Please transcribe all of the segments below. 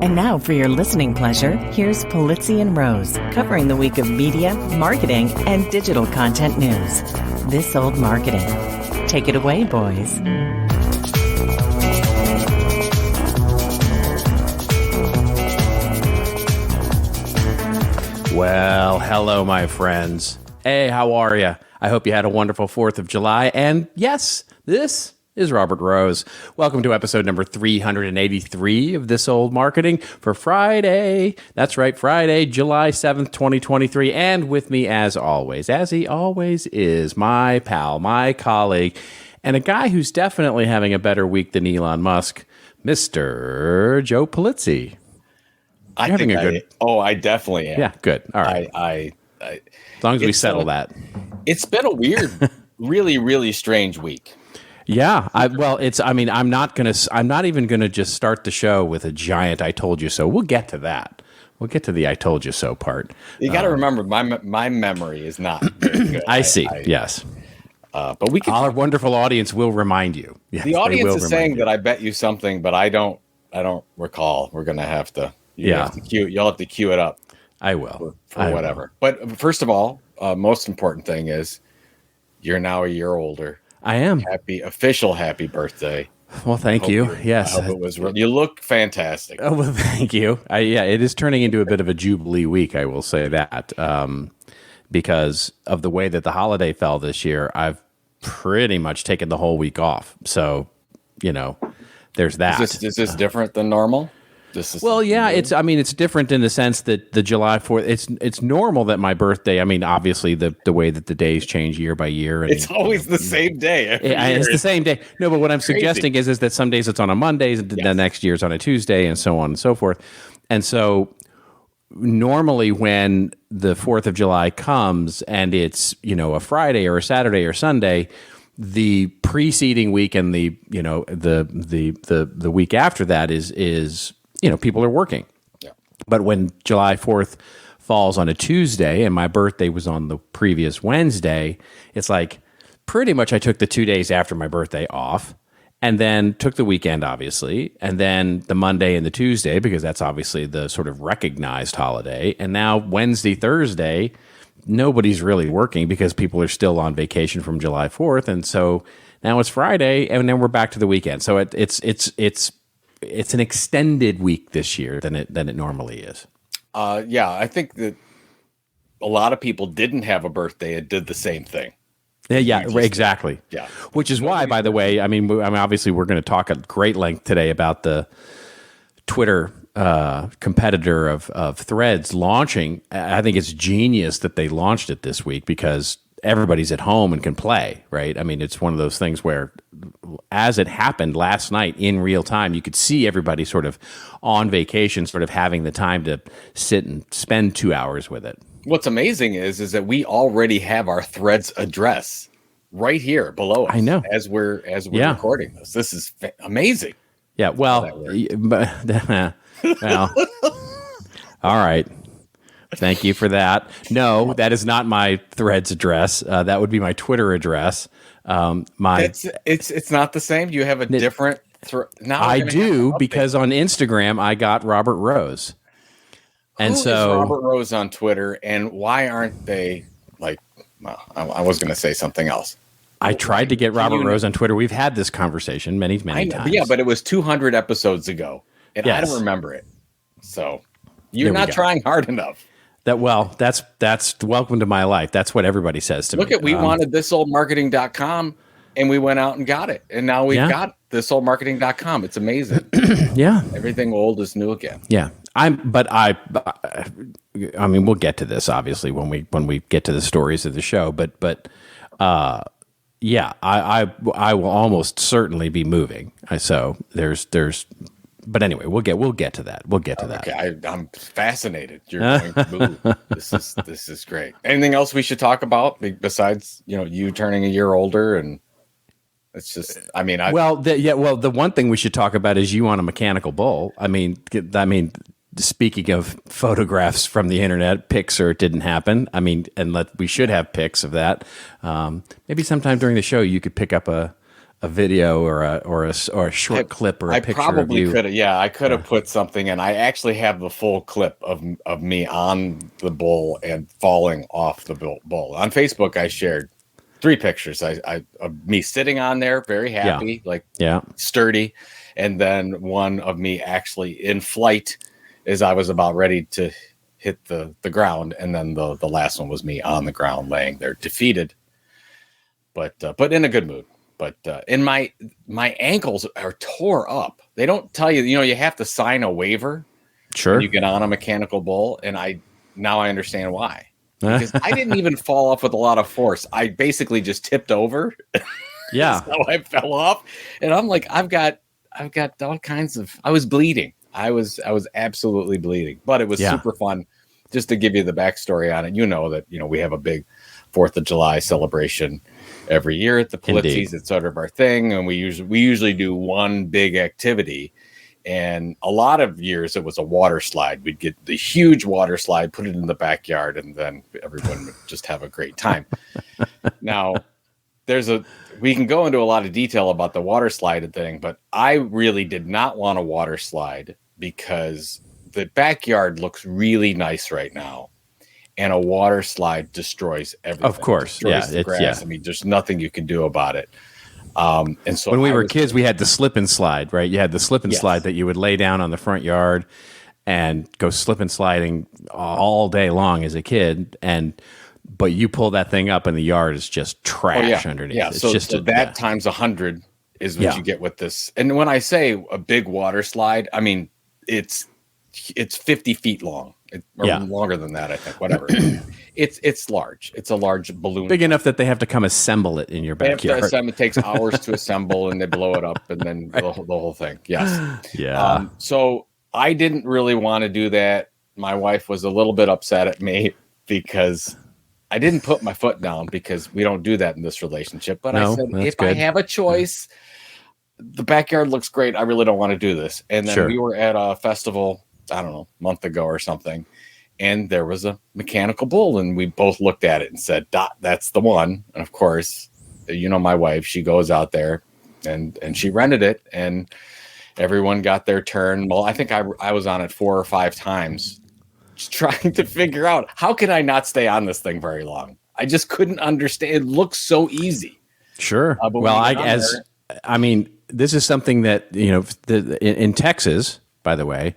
And now for your listening pleasure, here's Polizzi and Rose, covering the week of media, marketing, and digital content news. This Old Marketing. Take it away, boys. Well, hello, my friends. Hey, how are you? I hope you had a wonderful 4th of July. And yes, this is Robert Rose. Welcome to episode number 383 of This Old Marketing for Friday. That's right, Friday, July 7th, 2023. And with me, as always, as he always is, my pal, my colleague, and a guy who's definitely having a better week than Elon Musk, Mr. Joe Polizzi. I definitely am. Yeah, good. All right. As long as we settle that. It's been a weird, really, really strange week. Yeah. I'm not even gonna just start the show with a giant "I told you so." We'll get to that. We'll get to the "I told you so" part. You got to remember, my memory is not very good. I see. Yes. But we can. Our wonderful audience will remind you. Yes, the audience is saying that I bet you something, but I don't recall. We're gonna have to. You'll have to cue it up. I will. For whatever. But first of all, most important thing is you're now a year older. I am. Happy birthday. Well, thank you. Yes. I hope it was. You look fantastic. Oh, well, thank you. It is turning into a bit of a Jubilee week, I will say that, because of the way that the holiday fell this year. I've pretty much taken the whole week off. So, there's that. Is this different than normal? It's different in the sense that the July 4th, it's normal that my birthday, obviously the way that the days change year by year. And, it's always the same day. It's the same day. No, but what I'm suggesting is that some days it's on a Monday, and the next year it's on a Tuesday, and so on and so forth. And so normally when the 4th of July comes and it's, a Friday or a Saturday or Sunday, the preceding week and the week after that is people are working. Yeah. But when July 4th falls on a Tuesday and my birthday was on the previous Wednesday, it's like pretty much I took the 2 days after my birthday off and then took the weekend, obviously, and then the Monday and the Tuesday, because that's obviously the sort of recognized holiday. And now Wednesday, Thursday, nobody's really working because people are still on vacation from July 4th. And so now it's Friday and then we're back to the weekend. So it's an extended week this year than it normally is. I think that a lot of people didn't have a birthday and did the same thing. Yeah, exactly. Yeah, which is why, by the way, obviously we're going to talk at great length today about the Twitter competitor of Threads launching. I think it's genius that they launched it this week because everybody's at home and can play, right? It's one of those things where as it happened last night in real time, you could see everybody sort of on vacation, sort of having the time to sit and spend 2 hours with it. What's amazing is that we already have our Threads address right here below us. I know. As we're recording this. This is amazing. Yeah, well, all right. Thank you for that. No, that is not my Threads address. That would be my Twitter address. It's not the same. You have a different. I do because on Instagram I got Robert Rose. And Who is Robert Rose on Twitter, and why aren't they like? Well, I was going to say something else. I tried to get Robert Rose on Twitter. We've had this conversation many times. Yeah, but it was 200 episodes ago, and I don't remember it. So you're not trying hard enough. That's welcome to my life. That's what everybody says to me. Look, we wanted thisoldmarketing.com, and we went out and got it, and now we've got thisoldmarketing.com. It's amazing. Yeah, everything old is new again. Yeah, we'll get to this obviously when we get to the stories of the show, but. I will almost certainly be moving. But anyway, we'll get to that. Okay, I'm fascinated. You're going to move. This is great. Anything else we should talk about besides you turning a year older? And it's just the one thing we should talk about is you on a mechanical bull. Speaking of photographs from the internet, pics or it didn't happen. We should have pics of that. Maybe sometime during the show you could pick up a video or a short clip or a picture of you. I probably could have. Yeah, I could have put something in. I actually have the full clip of me on the bull and falling off the bull. On Facebook, I shared 3 pictures. I of me sitting on there, very happy, sturdy, and then one of me actually in flight as I was about ready to hit the ground, and then the last one was me on the ground laying there defeated, but in a good mood. But in my ankles are tore up. They don't tell you, you have to sign a waiver when you get on a mechanical bull, and I understand why. Because I didn't even fall off with a lot of force. I basically just tipped over. Yeah. So I fell off, and I'm like, I've got all kinds of. I was bleeding. I was absolutely bleeding, but it was super fun. Just to give you the backstory on it, that we have a big 4th of July celebration every year at the Polizzi's. It's sort of our thing, and we usually do one big activity. And a lot of years it was a water slide. We'd get the huge water slide, put it in the backyard, and then everyone would just have a great time. Now, we can go into a lot of detail about the water slide thing, but I really did not want a water slide because the backyard looks really nice right now. And a water slide destroys everything. Of course. Destroys the grass. I mean, there's nothing you can do about it. And so when we were kids, we had the slip and slide, right? You had the slip and slide that you would lay down on the front yard and go slip and sliding all day long as a kid. But you pull that thing up and the yard is just trash underneath. Yeah. It's so that times 100 is what you get with this. And when I say a big water slide, I mean, it's 50 feet long. Or longer than that, I think. Whatever. It's large. It's a large balloon. Big enough that they have to come assemble it in your backyard. It takes hours to assemble, and they blow it up, and then the whole thing. Yes. Yeah. So I didn't really want to do that. My wife was a little bit upset at me because I didn't put my foot down, because we don't do that in this relationship. But I said, if I have a choice, the backyard looks great. I really don't want to do this. And then we were at a festival, I don't know, a month ago or something, and there was a mechanical bull, and we both looked at it and said, that's the one. And of course, my wife, she goes out there and she rented it, and everyone got their turn. Well, I think I was on it 4 or 5 times, just trying to figure out, how could I not stay on this thing very long? I just couldn't understand. It looks so easy. Sure. This is something that, in Texas, by the way,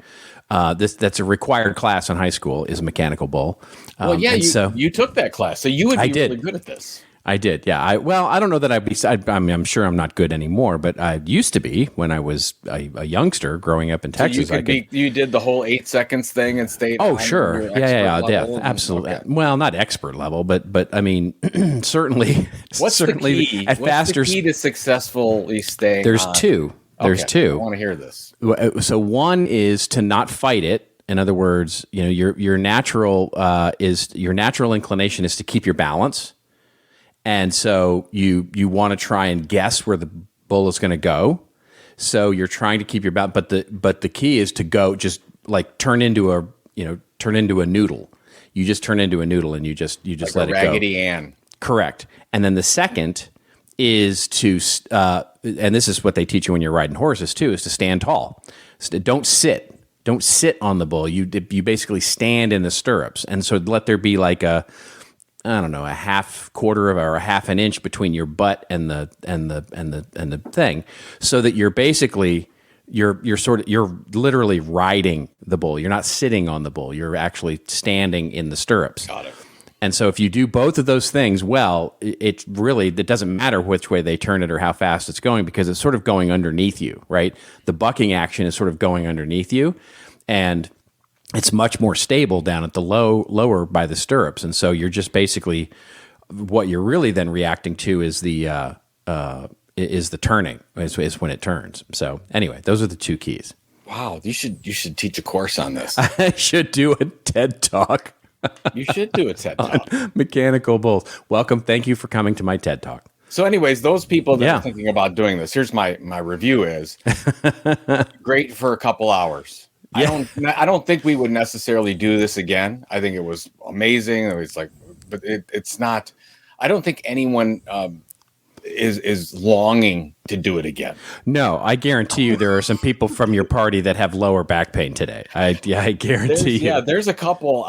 that's a required class in high school, is mechanical bull. You took that class, so you would be really good at this. I did, yeah. I don't know that I'm sure I'm not good anymore, but I used to be when I was a youngster growing up in Texas. You did the whole 8 seconds thing and stayed. Oh, sure, yeah, absolutely. Okay. Well, not expert level, but I mean, certainly. What's the key? What's the key to successfully staying? There's two. There's two. I want to hear this. So one is to not fight it. In other words, your natural inclination is to keep your balance, and so you want to try and guess where the bull is going to go. So you're trying to keep your balance, but the key is to go just like turn into a noodle. You just turn into a noodle, and you just like let it go. Raggedy Ann. Correct. And then the second is to, and this is what they teach you when you're riding horses too, is to stand tall. Don't sit on the bull. You basically stand in the stirrups, and so let there be like a half quarter or a half an inch between your butt and the thing, so that you're basically you're literally riding the bull. You're not sitting on the bull. You're actually standing in the stirrups. Got it. And so if you do both of those things well, it doesn't matter which way they turn it or how fast it's going, because it's sort of going underneath you, right? The bucking action is sort of going underneath you, and it's much more stable down at the lower by the stirrups. And so you're just basically, what you're really then reacting to is the turning, is when it turns. So anyway, those are the two keys. Wow, you should teach a course on this. I should do a TED Talk. You should do a TED Talk. Mechanical bulls. Welcome. Thank you for coming to my TED Talk. So anyways, those people that are thinking about doing this, here's my review is great for a couple hours. Yeah. I don't think we would necessarily do this again. I think it was amazing. It was like, but it's not, I don't think anyone is longing to do it again. No, I guarantee you there are some people from your party that have lower back pain today. I guarantee you. Yeah, there's a couple.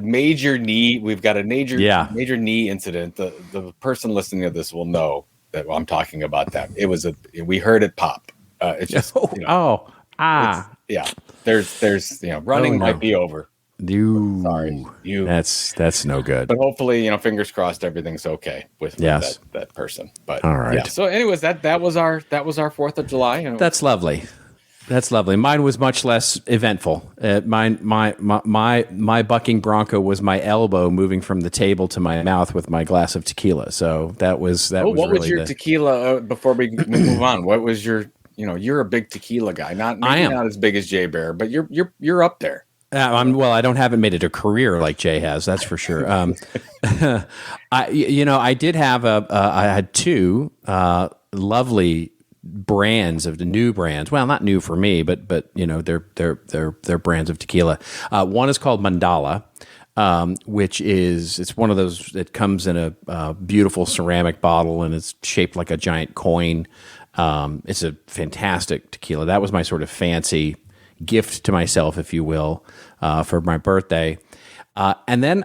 Major knee. We've got a major knee incident. The person listening to this will know that I'm talking about that. We heard it pop. It's just There's running might be over. Sorry, that's no good. But hopefully, fingers crossed, everything's okay with that person. But all right. Yeah. So, anyways, that was our 4th of July. That's lovely. That's lovely. Mine was much less eventful. My bucking bronco was my elbow moving from the table to my mouth with my glass of tequila. So that was what was your tequila before we move on? What was your you're a big tequila guy. Not as big as Jay Bear, but you're up there. I don't haven't made it a career like Jay has. That's for sure. I did have I had two lovely brands of the new brands. Well, not new for me, but they're brands of tequila. One is called Mandala, which it's one of those that comes in a beautiful ceramic bottle and it's shaped like a giant coin. It's a fantastic tequila. That was my sort of fancy gift to myself, if you will, for my birthday. And then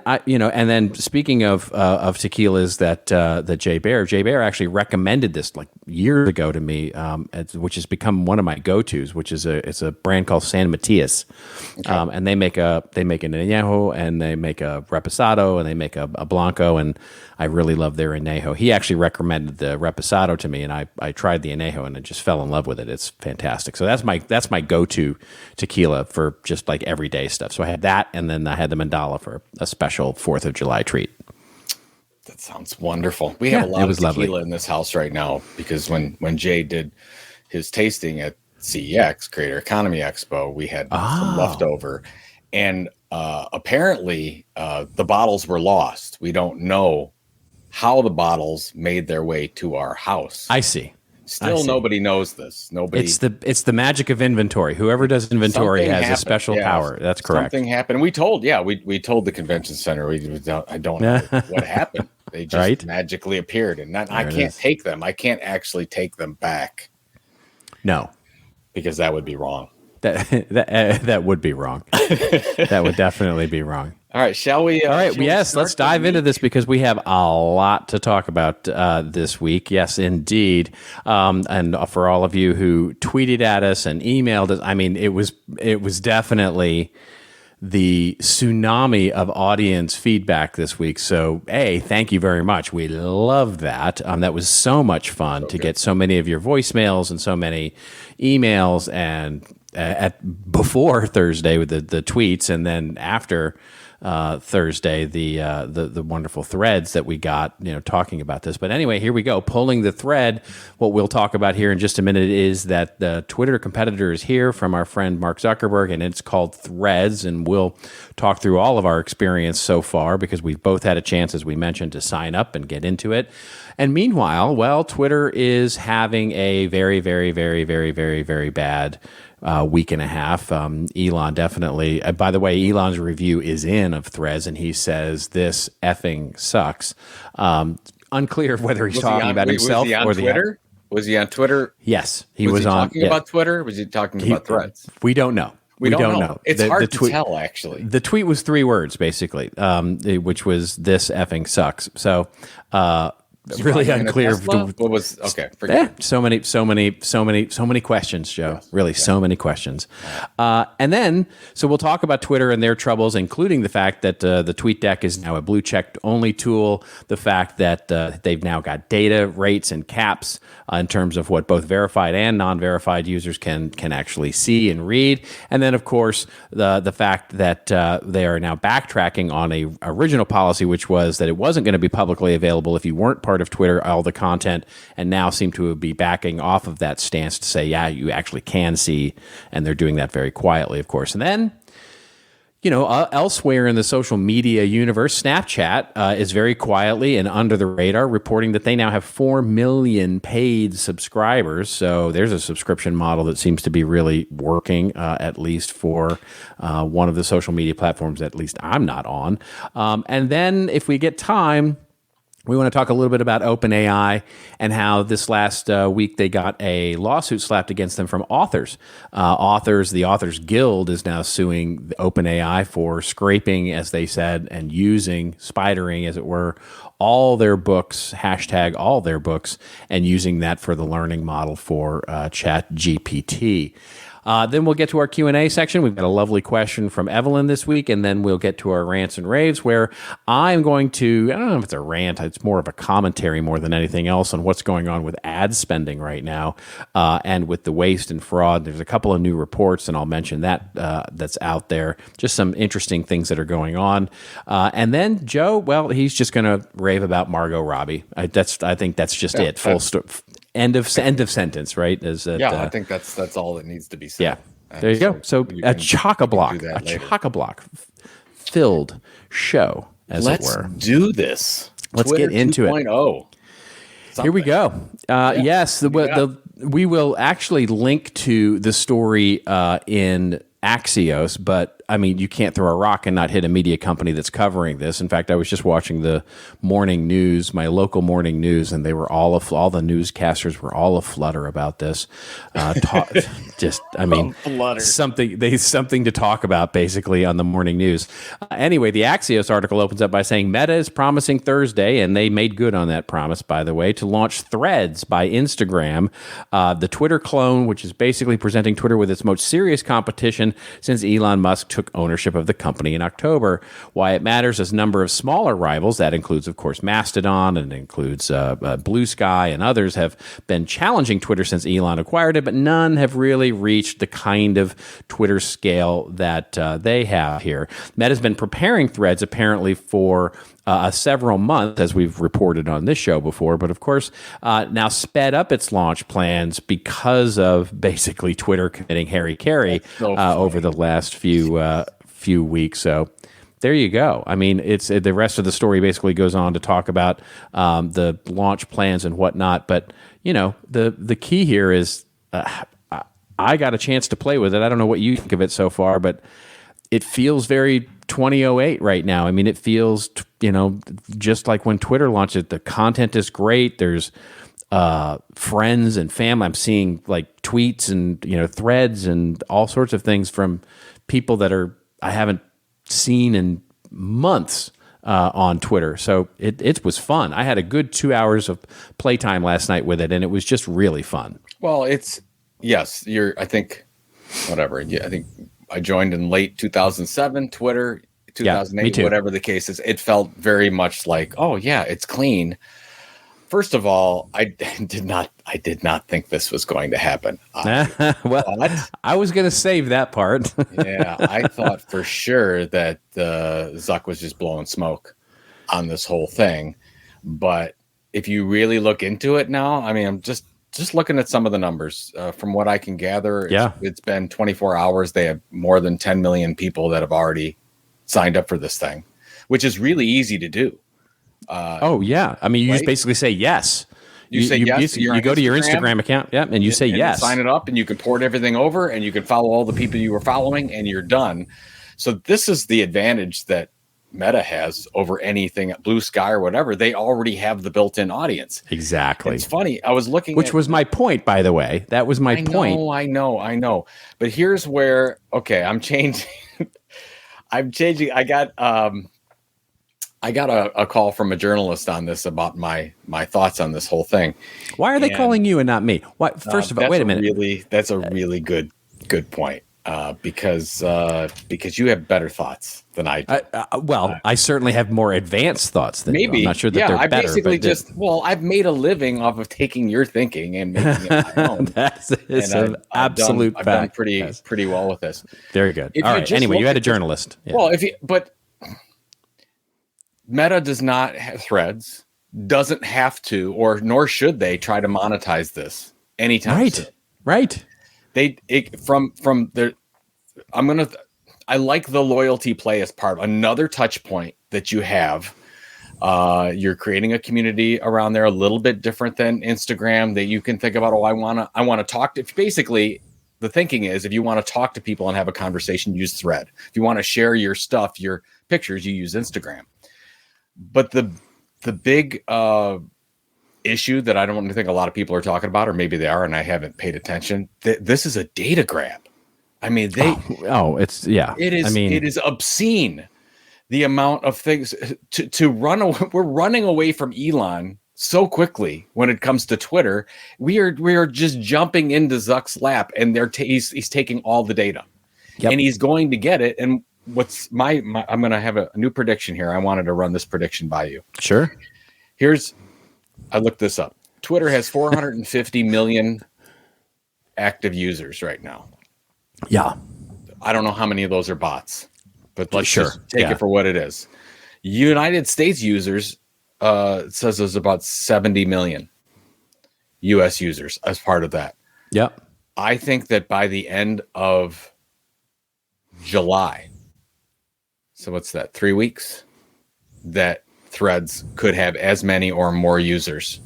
speaking of tequilas that Jay Bear actually recommended this like years ago to me, which has become one of my go-tos, which is it's a brand called San Matias. Okay. And they make an añejo and they make a reposado and they make a blanco, and I really love their añejo. He actually recommended the reposado to me, and I tried the añejo and I just fell in love with it. It's fantastic. So that's my go-to tequila for just like everyday stuff. So I had that, and then I had the Mandala for a special 4th of July treat. That sounds wonderful. We have a lot of tequila lovely in this house right now because when Jay did his tasting at CEX, Creator Economy Expo, we had some leftover. And apparently the bottles were lost. We don't know how the bottles made their way to our house. I see. Still, nobody knows this. Nobody. It's the magic of inventory. Whoever does inventory has a special power. That's correct. Something happened. We told the convention center. I don't know what happened. They just magically appeared, and I can't take them. I can't actually take them back. No, because that would be wrong. That would be wrong. That would definitely be wrong. All right, shall we? All right, yes, let's dive into this because we have a lot to talk about this week. Yes, indeed. And for all of you who tweeted at us and emailed us, I mean, it was definitely the tsunami of audience feedback this week. So, thank you very much. We love that. That was so much fun to get so many of your voicemails and so many emails, and before Thursday with the tweets, and then after Thursday, the wonderful threads that we got, talking about this. But anyway, here we go. Pulling the thread. What we'll talk about here in just a minute is that the Twitter competitor is here from our friend Mark Zuckerberg, and it's called Threads. And we'll talk through all of our experience so far because we've both had a chance, as we mentioned, to sign up and get into it. And meanwhile, Twitter is having a very, very, very, very, very, very bad week and a half. Elon definitely, by the way, Elon's review is in of Threads, and he says this effing sucks. Unclear whether he's talking about himself or Twitter. Was he on Twitter? Yes, he was on. Talking about Twitter? Was he talking about Threads? We don't know. We don't know. It's hard to tell, actually. The tweet was 3 words, basically, which was "this effing sucks." So. Really unclear. What was okay? Forget so many questions, Joe. So many questions. And then, so we'll talk about Twitter and their troubles, including the fact that the Tweetdeck is now a blue checked only tool. The fact that they've now got data rates and caps in terms of what both verified and non-verified users can actually see and read. And then, of course, the fact that they are now backtracking on a original policy, which was that it wasn't going to be publicly available if you weren't part of Twitter, all the content, and now seem to be backing off of that stance to say, yeah, you actually can see, and they're doing that very quietly, of course. And then, elsewhere in the social media universe, Snapchat is very quietly and under the radar reporting that they now have 4 million paid subscribers. So there's a subscription model that seems to be really working, at least for one of the social media platforms, at least I'm not on. And then if we get time, We want to talk a little bit about OpenAI and how this last week they got a lawsuit slapped against them from authors. The Authors Guild is now suing OpenAI for scraping, as they said, and using, spidering, as it were, all their books, hashtag all their books, and using that for the learning model for ChatGPT. Then we'll get to our Q&A section. We've got a lovely question from Evelyn this week, and then we'll get to our rants and raves, where I'm going to, I don't know if it's a rant, it's more of a commentary more than anything else on what's going on with ad spending right now and with the waste and fraud. There's a couple of new reports, and I'll mention that that's out there. Just some interesting things that are going on. And then Joe, well, he's just going to rave about Margot Robbie. I think that's just it. Full stop. End of sentence, right? I think that's all that needs to be said. Yeah, there you go. So a chock-a-block filled show, as it were. Let's do this. Let's Twitter get into 2.0. It. Here we go. Yes, we will actually link to the story in Axios, but I mean, you can't throw a rock and not hit a media company that's covering this. In fact, I was just watching the morning news, my local morning news, and they were all the newscasters were all aflutter about this. Something to talk about basically on the morning news. Anyway, the Axios article opens up by saying Meta is promising Thursday, and they made good on that promise, by the way, to launch Threads by Instagram, the Twitter clone, which is basically presenting Twitter with its most serious competition since Elon Musk took ownership of the company in October. Why it matters is a number of smaller rivals, that includes, of course, Mastodon, and includes Blue Sky, and others have been challenging Twitter since Elon acquired it, but none have really reached the kind of Twitter scale that they have here. Meta's been preparing Threads apparently for several months, as we've reported on this show before, but of course now sped up its launch plans because of basically Twitter committing Harry-Carry over the last few weeks. So there you go. I mean, it's the rest of the story basically goes on to talk about the launch plans and whatnot. But you know, the key here is I got a chance to play with it. I don't know what you think of it so far, but it feels very 2008 right now. I mean, it feels, just like when Twitter launched it. The content is great. There's friends and family. I'm seeing like tweets and, threads and all sorts of things from people that I haven't seen in months on Twitter. So it was fun. I had a good 2 hours of playtime last night with it, and it was just really fun. Well, I think I joined in late 2007, Twitter, 2008, whatever the case is. It felt very much like, oh yeah, it's clean. First of all, I did not think this was going to happen. I was going to save that part. Yeah, I thought for sure that Zuck was just blowing smoke on this whole thing. But if you really look into it now, I mean, I'm just looking at some of the numbers. From what I can gather, it's been 24 hours. They have more than 10 million people that have already signed up for this thing, which is really easy to do. I mean, you just basically say yes. You say yes. You go to your Instagram account, and you say yes. Sign it up, and you can port everything over, and you can follow all the people you were following, and you're done. So this is the advantage that Meta has over anything at Blue Sky or whatever. They already have the built-in audience. Exactly. It's funny. I was looking Which was my point, by the way. That was my point. I know. But here's where, I'm changing. I'm changing. I got a call from a journalist on this about my thoughts on this whole thing. Why are they calling you and not me? What? First of all, wait a minute. That's a really good point. Because you have better thoughts than I do. I certainly have more advanced thoughts than you. I'm not sure that they're better. I basically I've made a living off of taking your thinking and making it my own. That's an absolute fact. I've done pretty well with this. Very good. All right. Anyway, you had a journalist. Yeah. Well, but Meta does not have Threads, doesn't have to, nor should they try to monetize this anytime soon. Right. I like the loyalty play as part of another touch point that you have. You're creating a community around there a little bit different than Instagram that you can think about. I want to talk to. Basically, the thinking is if you want to talk to people and have a conversation, use Thread. If you want to share your stuff, your pictures, you use Instagram. But the the big issue that I don't think a lot of people are talking about, or maybe they are, and I haven't paid attention. This is a data grab. I mean, it's yeah. It is. I mean, it is obscene the amount of things to run away. We're running away from Elon so quickly when it comes to Twitter. We are just jumping into Zuck's lap, and he's taking all the data, and he's going to get it. And what's I'm going to have a new prediction here. I wanted to run this prediction by you. Sure. I looked this up. Twitter has 450 million active users right now. Yeah. I don't know how many of those are bots, but let's just take it for what it is. United States users, it says there's about 70 million US users as part of that. Yep. I think that by the end of July, so what's that, 3 weeks, that Threads could have as many or more users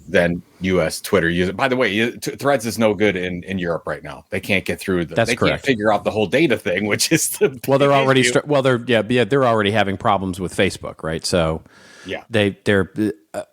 than US Twitter users. By the way, Threads is no good in Europe right now. They can't get through That's they correct. Can't figure out the whole data thing, which is the they're already they're already having problems with Facebook, right? So yeah, they're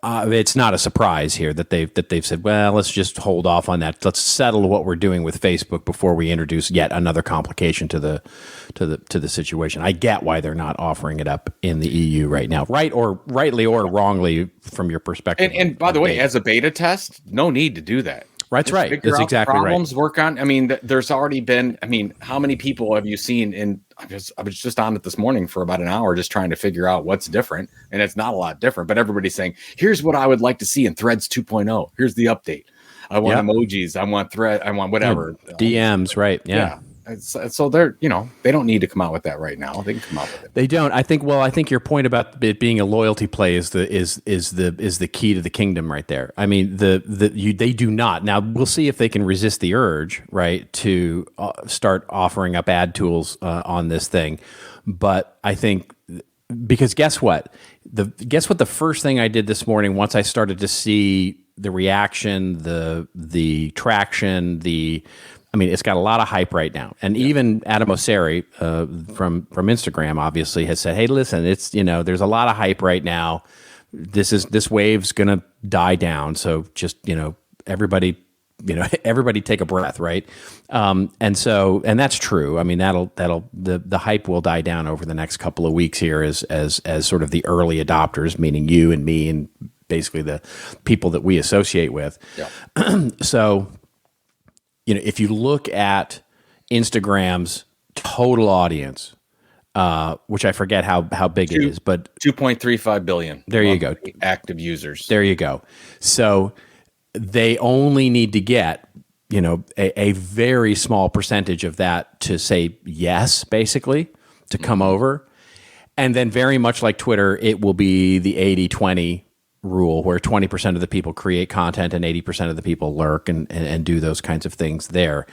it's not a surprise here that they've said, well, let's just hold off on that. Let's settle what we're doing with Facebook before we introduce yet another complication to the situation. I get why they're not offering it up in the EU right now, rightly or wrongly from your perspective. And by the way, as a beta test, no need to do that. That's right. That's exactly problems, right. Work on. I mean, there's already been. I mean, how many people have you seen? I was just on it this morning for about an hour, just trying to figure out what's different, and it's not a lot different. But everybody's saying, "Here's what I would like to see in Threads 2.0. Here's the update. I want emojis. I want I want whatever DMs." Right? Yeah. So they're, they don't need to come out with that right now. They can come out with it. They don't. I think your point about it being a loyalty play is the key to the kingdom right there. I mean, they do not. Now we'll see if they can resist the urge, right, to start offering up ad tools on this thing. But I think because guess what? The first thing I did this morning once I started to see the reaction, the traction, it's got a lot of hype right now. And even Adam Mosseri from Instagram obviously has said, hey, listen, it's, there's a lot of hype right now. This wave's going to die down. So just, everybody take a breath. Right. And that's true. I mean, the hype will die down over the next couple of weeks here as sort of the early adopters, meaning you and me and basically the people that we associate with. Yeah. So, if you look at Instagram's total audience, which I forget how big it is, but 2.35 billion. There you go. Active users. There you go. So they only need to get, a very small percentage of that to say yes, basically, to come over. And then very much like Twitter, it will be the 80-20 rule where 20% of the people create content and 80% of the people lurk and do those kinds of things there.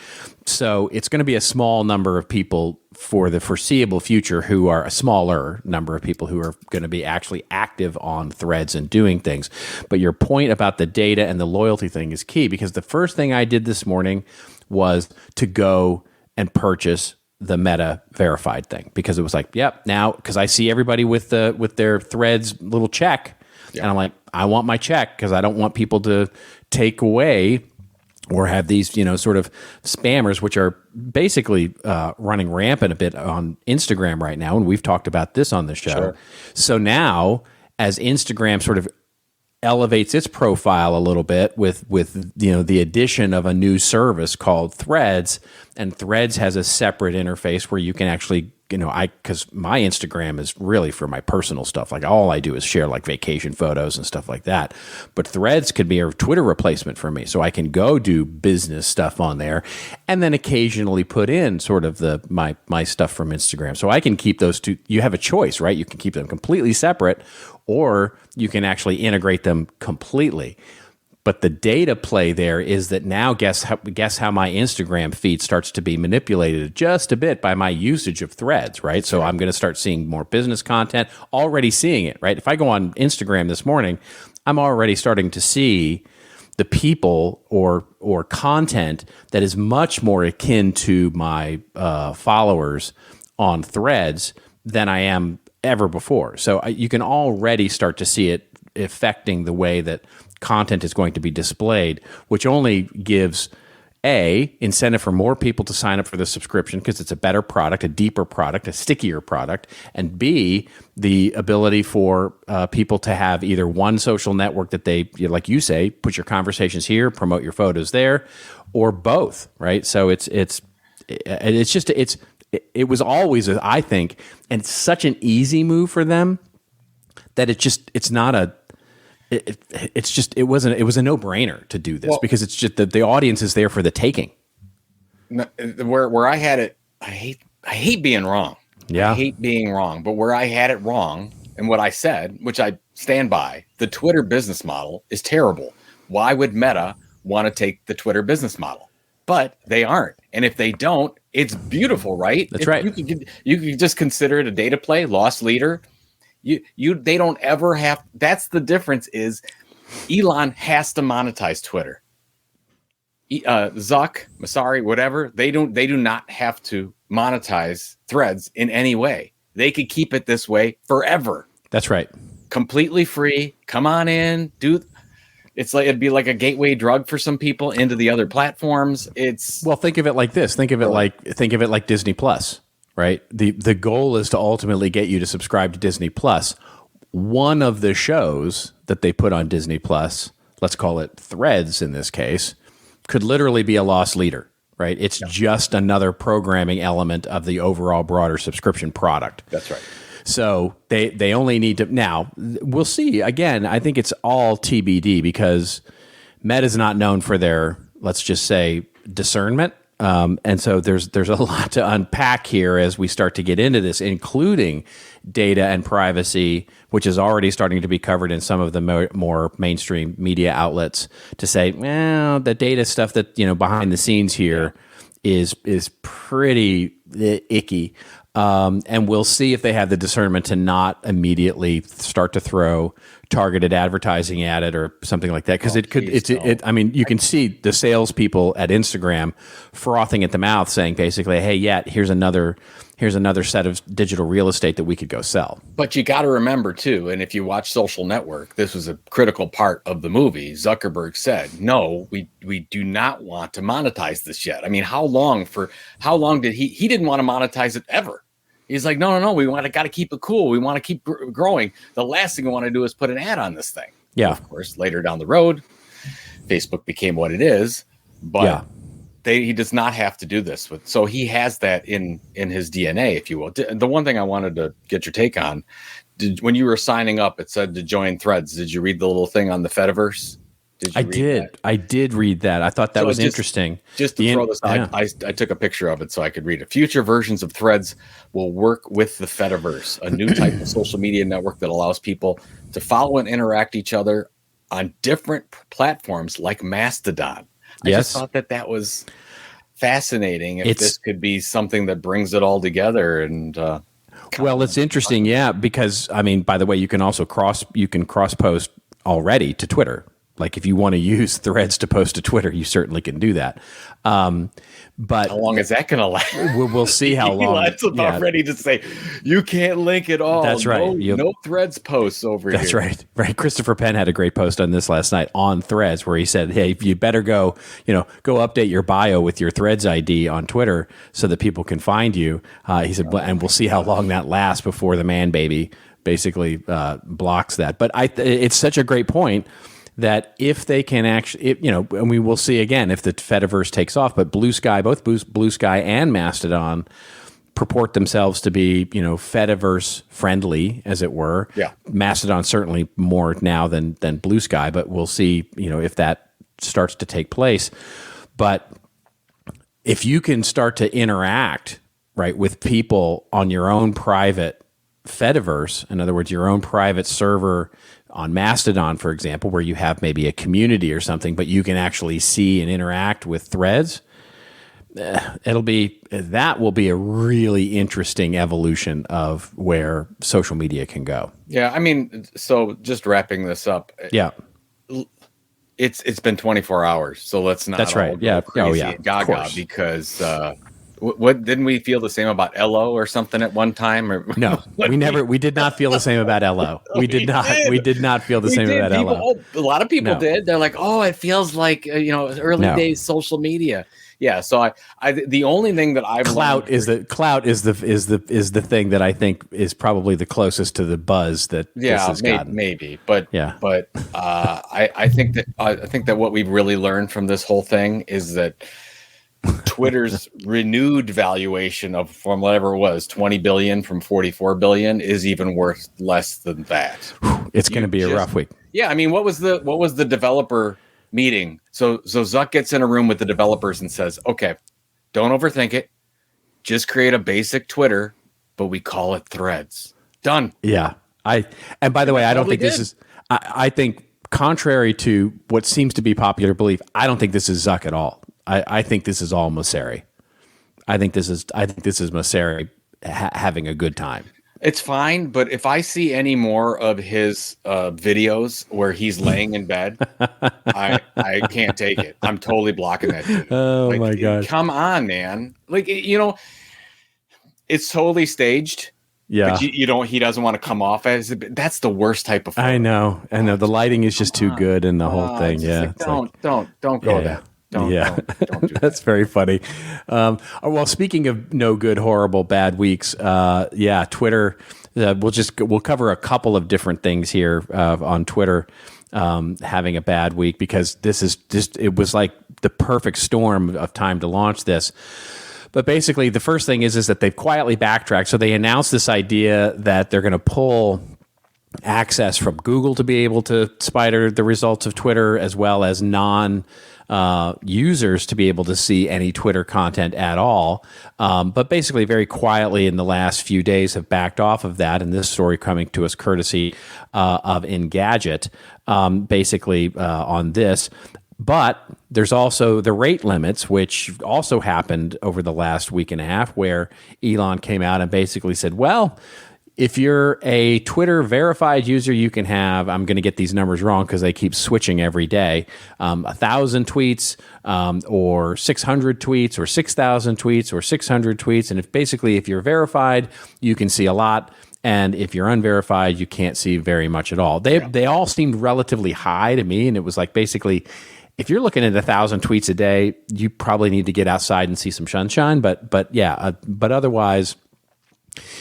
So it's going to be a small number of people for the foreseeable future who are a smaller number of people who are going to be actually active on Threads and doing things. But your point about the data and the loyalty thing is key, because the first thing I did this morning was to go and purchase the Meta verified thing, because it was like, yep, now, because I see everybody with their Threads little check. Yeah. And I'm like, I want my check, because I don't want people to take away or have these, sort of spammers, which are basically running rampant a bit on Instagram right now. And we've talked about this on the show. Sure. So now, as Instagram sort of elevates its profile a little bit with the addition of a new service called Threads, and Threads has a separate interface where you can actually, because my Instagram is really for my personal stuff. Like, all I do is share like vacation photos and stuff like that. But Threads could be a Twitter replacement for me. So I can go do business stuff on there and then occasionally put in sort of my stuff from Instagram. So I can keep those two. You have a choice, right? You can keep them completely separate, or you can actually integrate them completely. But the data play there is that now guess how my Instagram feed starts to be manipulated just a bit by my usage of Threads, right? So I'm going to start seeing more business content, already seeing it, right? If I go on Instagram this morning, I'm already starting to see the people or content that is much more akin to my followers on Threads than I am ever before. So you can already start to see it affecting the way that content is going to be displayed, which only gives incentive for more people to sign up for the subscription because it's a better product, a deeper product, a stickier product, and B, the ability for people to have either one social network that they, like you say, put your conversations here, promote your photos there, or both, right? So it was always, I think, and it's such an easy move for them that it was a no-brainer to do this because it's just that the audience is there for the taking. Where I had it, I hate being wrong. Yeah. I hate being wrong, but where I had it wrong and what I said, which I stand by, the Twitter business model is terrible. Why would Meta want to take the Twitter business model? But they aren't. And if they don't, it's beautiful, right? That's right. You can just consider it a data play, loss leader. They don't ever have. That's the difference. Is Elon has to monetize Twitter. Zuck, Masari, whatever. They do not have to monetize Threads in any way. They could keep it this way forever. That's right. Completely free. Come on in. It's like it'd be like a gateway drug for some people into the other platforms. Think of it like this. Think of it like Disney Plus. Right. The goal is to ultimately get you to subscribe to Disney Plus. One of the shows that they put on Disney Plus, let's call it Threads in this case, could literally be a loss leader. Right. It's just another programming element of the overall broader subscription product. That's right. So they only need to. Now, we'll see. Again, I think it's all TBD because Meta is not known for their, let's just say, discernment. And so there's a lot to unpack here as we start to get into this, including data and privacy, which is already starting to be covered in some of the more mainstream media outlets to say, well, the data stuff that, behind the scenes here is pretty icky. And we'll see if they have the discernment to not immediately start to throw targeted advertising at it or something like that. Because you can see the salespeople at Instagram frothing at the mouth saying basically, hey, here's another set of digital real estate that we could go sell. But you got to remember too, and if you watch Social Network, this was a critical part of the movie. Zuckerberg said, no, we do not want to monetize this yet. I mean, how long did he didn't want to monetize it ever. He's like, no, we got to keep it cool. We want to keep growing. The last thing we want to do is put an ad on this thing. Yeah. Of course, later down the road, Facebook became what it is, but he does not have to do this so he has that in his DNA, if you will. The one thing I wanted to get your take on, when you were signing up, it said to join Threads. Did you read the little thing on the Fediverse? I did read that. I thought that was interesting. Just to throw this out, I took a picture of it so I could read it. Future versions of Threads will work with the Fediverse, a new type of social media network that allows people to follow and interact each other on different platforms like Mastodon. I just thought that was fascinating. If this could be something that brings it all together and. Well, it's interesting, because by the way, you can also cross post already to Twitter. Like if you want to use Threads to post to Twitter, you certainly can do that. But how long is that going to last? We'll see how long. Elon's about ready to say, you can't link at all. That's right. No Threads posts over here. That's right. Right. Christopher Penn had a great post on this last night on Threads where he said, hey, you better go update your bio with your Threads ID on Twitter so that people can find you. He said, and we'll see how long that lasts before the man baby basically blocks that. But it's such a great point that if they can actually, and we will see again if the Fediverse takes off, but both Blue Sky and Mastodon purport themselves to be, Fediverse friendly, as it were. Yeah. Mastodon certainly more now than Blue Sky, but we'll see, if that starts to take place. But if you can start to interact, right, with people on your own private Fediverse, in other words, your own private server on Mastodon, for example, where you have maybe a community or something, but you can actually see and interact with Threads, that will be a really interesting evolution of where social media can go. Yeah, so just wrapping this up. Yeah. It's been 24 hours, so let's not. That's right. Yeah. Crazy and gaga because What didn't we feel the same about LO or something at one time? Or No, we did not feel the same about LO. We did not feel the same about LO. A lot of people did. They're like, oh, it feels like early days social media. Yeah. So the only thing that I've clout is the thing that I think is probably the closest to the buzz that this has gotten. Maybe, but I think that what we've really learned from this whole thing is that Twitter's renewed valuation from whatever it was, 20 billion from 44 billion is even worth less than that. It's going to be a rough week. Yeah. I mean, what was the developer meeting? So Zuck gets in a room with the developers and says, okay, don't overthink it. Just create a basic Twitter, but we call it Threads. Done. Yeah. And by the way, I don't think this is, I think contrary to what seems to be popular belief, I don't think this is Zuck at all. I think this is all Mosseri. I think this is Mosseri having a good time. It's fine, but if I see any more of his videos where he's laying in bed, I can't take it. I'm totally blocking that dude. Oh my God. Come on, man. Like, it's totally staged. Yeah. But he doesn't want to come off as that's the worst type of photo. I know. The lighting is just too good in the whole thing. Yeah. Like, don't go there. Don't do that. That's very funny. Well, speaking of no good, horrible, bad weeks, Twitter. We'll cover a couple of different things here on Twitter having a bad week, because this is it was like the perfect storm of time to launch this. But basically, the first thing is that they've quietly backtracked. So they announced this idea that they're going to pull access from Google to be able to spider the results of Twitter, as well as users to be able to see any Twitter content at all. But basically, very quietly in the last few days have backed off of that. And this story coming to us courtesy of Engadget, on this. But there's also the rate limits, which also happened over the last week and a half, where Elon came out and basically said, well, if you're a Twitter verified user, you can have, I'm going to get these numbers wrong because they keep switching every day, 1,000 tweets or 600 tweets or 6,000 tweets or 600 tweets. And if you're verified, you can see a lot. And if you're unverified, you can't see very much at all. They all seemed relatively high to me. And it was like, basically, if you're looking at 1,000 tweets a day, you probably need to get outside and see some sunshine. But otherwise,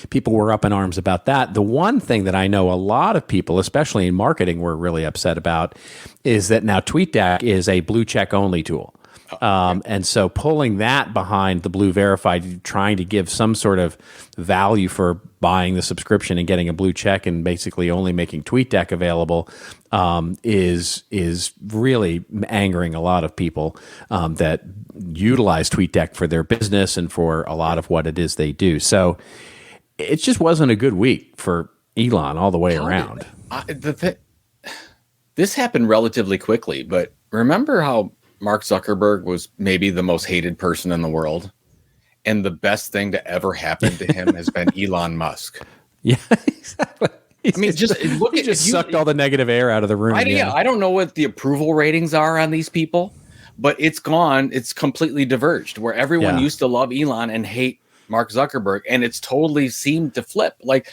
people were up in arms about that. The one thing that I know a lot of people, especially in marketing, were really upset about is that now Tweetdeck is a blue check only tool. And so pulling that behind the blue verified, trying to give some sort of value for buying the subscription and getting a blue check and basically only making Tweetdeck available is really angering a lot of people that utilize Tweetdeck for their business and for a lot of what it is they do. So it just wasn't a good week for Elon all the way around. This happened relatively quickly, but remember how Mark Zuckerberg was maybe the most hated person in the world, and the best thing to ever happen to him has been Elon Musk. Yeah, exactly. He sucked all the negative air out of the room. I don't know what the approval ratings are on these people, but it's gone. It's completely diverged, where everyone used to love Elon and hate Mark Zuckerberg, and it's totally seemed to flip. Like,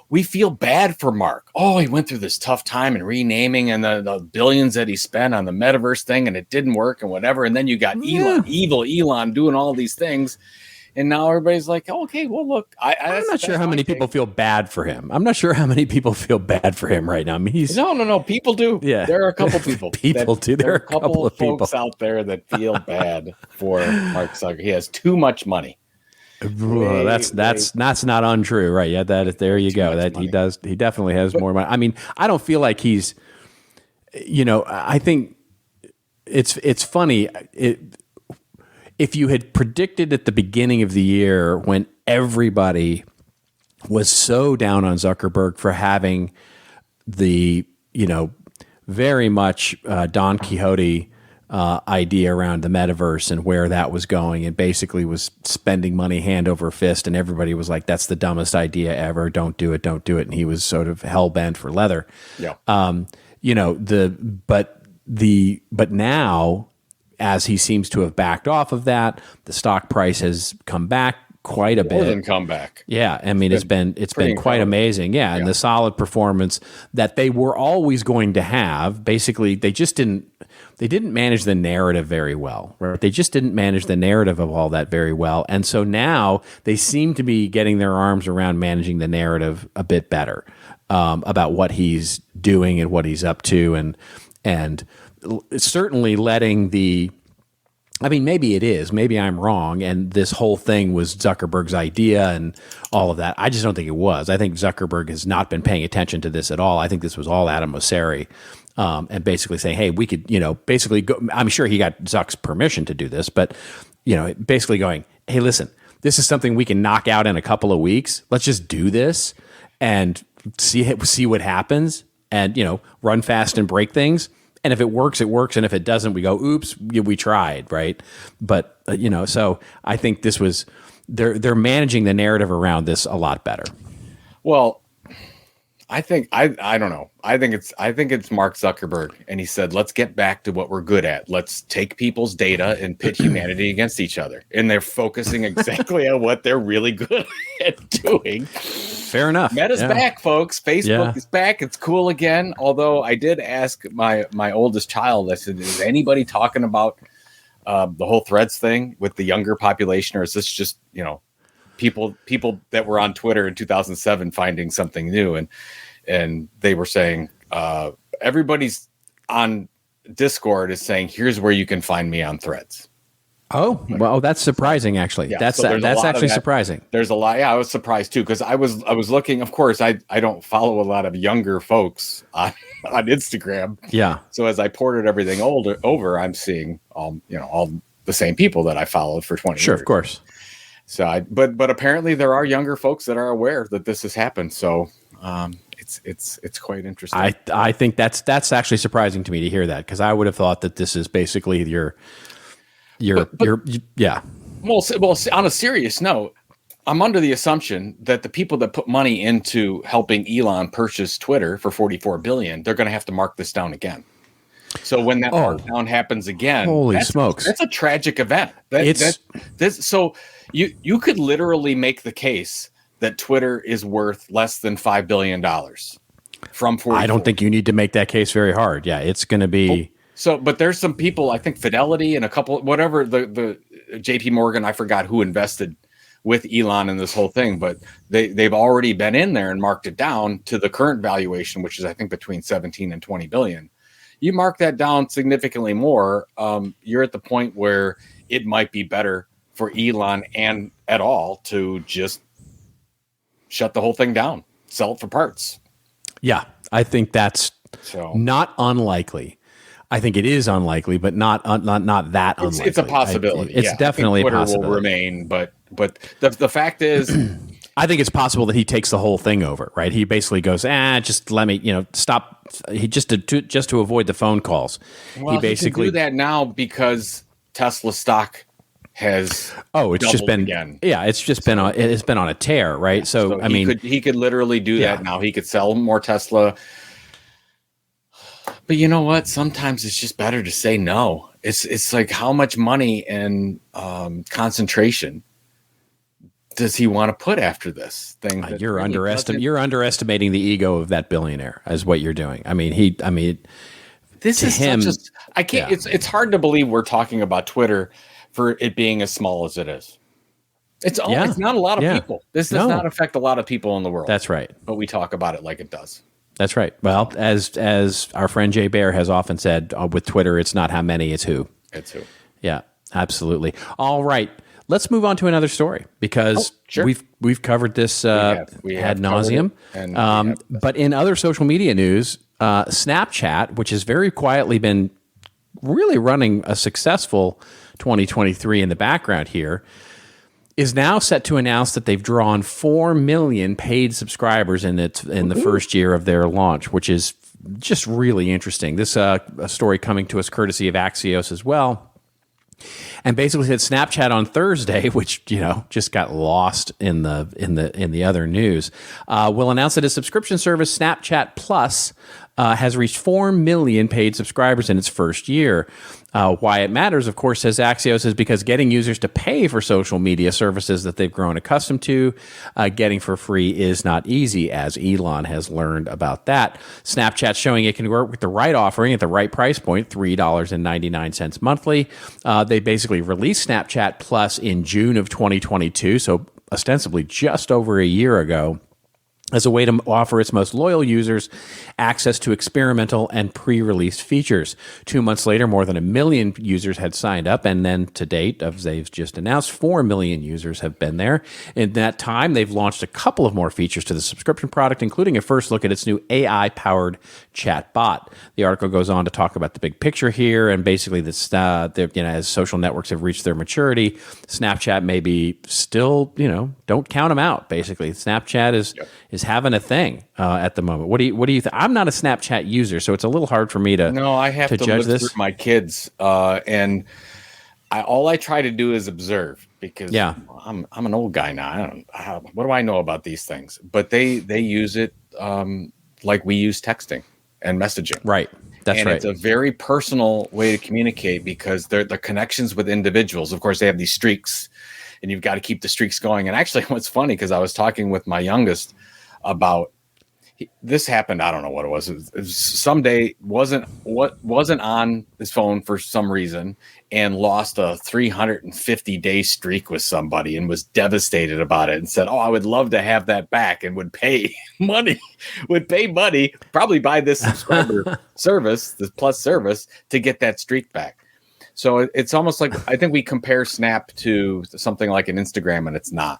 we feel bad for Mark. Oh, he went through this tough time and renaming and the billions that he spent on the metaverse thing, and it didn't work and whatever. And then you got evil Elon doing all these things. And now everybody's like, oh, okay, well, look. I'm not sure how many people feel bad for him. I'm not sure how many people feel bad for him right now. I mean, he's no. People do. Yeah, there are a couple people. There are a couple of folks out there that feel bad for Mark Zuckerberg. He has too much money. That's not untrue, right? Yeah, there you go. That money. He definitely has more money. I mean, I don't feel like he's, I think it's funny. If you had predicted at the beginning of the year, when everybody was so down on Zuckerberg for having the, very much Don Quixote idea around the metaverse and where that was going, and basically was spending money hand over fist, and everybody was like, that's the dumbest idea ever, don't do it, and he was sort of hell-bent for leather. Yeah. But now as he seems to have backed off of that, the stock price has come back quite a bit. More than come back. Yeah, I mean, it's been quite amazing. Yeah, and the solid performance that they were always going to have. Basically, they didn't manage the narrative very well. Right? They just didn't manage the narrative of all that very well. And so now they seem to be getting their arms around managing the narrative a bit better about what he's doing and what he's up to, and certainly letting the. I mean, maybe it is. Maybe I'm wrong, and this whole thing was Zuckerberg's idea and all of that. I just don't think it was. I think Zuckerberg has not been paying attention to this at all. I think this was all Adam Mosseri, and basically saying, hey, we could, basically go. I'm sure he got Zuck's permission to do this, but, basically going, hey, listen, this is something we can knock out in a couple of weeks. Let's just do this and see what happens and, run fast and break things. And if it works, it works. And if it doesn't, we go, oops, we tried, right? But, so I think this was, they're managing the narrative around this a lot better. Well, I think, I don't know. I think it's Mark Zuckerberg. And he said, let's get back to what we're good at. Let's take people's data and pit humanity against each other. And they're focusing exactly on what they're really good at doing. Fair enough. Meta's back, folks. Facebook is back. It's cool again. Although I did ask my oldest child, I said, is anybody talking about the whole Threads thing with the younger population? Or is this just, people that were on Twitter in 2007 finding something new? And they were saying, everybody's on Discord is saying, here's where you can find me on Threads. Oh, well, that's surprising, actually. Yeah, that's so that's actually surprising. There's a lot. Yeah, I was surprised too, because I was looking. Of course, I don't follow a lot of younger folks on Instagram. Yeah. So as I ported everything over, I'm seeing all the same people that I followed for 20 years. Sure, of course. So but apparently there are younger folks that are aware that this has happened. So it's quite interesting. I think that's actually surprising to me to hear that, because I would have thought that this is basically your yeah. Well, on a serious note, I'm under the assumption that the people that put money into helping Elon purchase Twitter for $44 billion, they're going to have to mark this down again. So when that markdown happens again, holy smokes, that's a tragic event. So you could literally make the case that Twitter is worth less than $5 billion from 44. I don't think you need to make that case very hard. Yeah, it's going to be. So, but there's some people, I think Fidelity and a couple, whatever, the JP Morgan, I forgot who invested with Elon in this whole thing, but they've already been in there and marked it down to the current valuation, which is, I think, between 17 and 20 billion. You mark that down significantly more, you're at the point where it might be better for Elon and et al. To just shut the whole thing down, sell it for parts. Yeah, I think that's not unlikely. I think it is unlikely, but not that unlikely. It's a possibility. It's definitely a possibility. Twitter will remain, but the fact is, I think it's possible that he takes the whole thing over. Right? He basically goes, just let me, stop. He just to avoid the phone calls. Well, he basically can do that now because Tesla stock has it's just been again. Yeah, it's just been on a tear, right? Yeah, so I mean, he could literally do that now. He could sell more Tesla. But you know what? Sometimes it's just better to say no. It's like, how much money and concentration does he want to put after this thing? You're underestimating the ego of that billionaire, is what you're doing. I mean, this is him. I can't. Yeah. It's hard to believe we're talking about Twitter for it being as small as it is. It's not a lot of people. This does not affect a lot of people in the world. That's right. But we talk about it like it does. That's right. Well, as our friend Jay Baer has often said, with Twitter, it's not how many, it's who. It's who. Yeah, absolutely. All right. Let's move on to another story, because we've covered this ad nauseum. But in other social media news, Snapchat, which has very quietly been really running a successful 2023 in the background here, is now set to announce that they've drawn 4 million paid subscribers in the first year of their launch, which is just really interesting. This a story coming to us courtesy of Axios as well. And basically said Snapchat on Thursday, which just got lost in the other news, will announce that its subscription service Snapchat Plus has reached 4 million paid subscribers in its first year. Why it matters, of course, says Axios, is because getting users to pay for social media services that they've grown accustomed to, getting for free is not easy, as Elon has learned about that. Snapchat's showing it can work with the right offering at the right price point, $3.99 monthly. They basically released Snapchat Plus in June of 2022, so ostensibly just over a year ago, as a way to offer its most loyal users access to experimental and pre-released features. 2 months later, more than 1 million users had signed up, and then to date, as they've just announced, 4 million users have been there. In that time, they've launched a couple of more features to the subscription product, including a first look at its new AI-powered chat bot. The article goes on to talk about the big picture here, and basically this, as social networks have reached their maturity, Snapchat maybe still, don't count them out. Basically, Snapchat is having a thing at the moment. What do you think? I'm not a Snapchat user, so it's a little hard for me to I have to judge live this. through my kids, and all I try to do is observe, because I'm an old guy now. What do I know about these things? But they use it like we use texting and messaging. Right. That's right. It's a very personal way to communicate, because they're the connections with individuals. Of course, they have these streaks, and you've got to keep the streaks going. And actually, what's funny, because I was talking with my youngest about this happened. I don't know what it was. It was someday wasn't on his phone for some reason, and lost a 350-day streak with somebody, and was devastated about it, and said, "Oh, I would love to have that back," and would pay money, probably buy this subscriber service, this Plus service, to get that streak back. So it's almost like, I think we compare Snap to something like an Instagram, and it's not.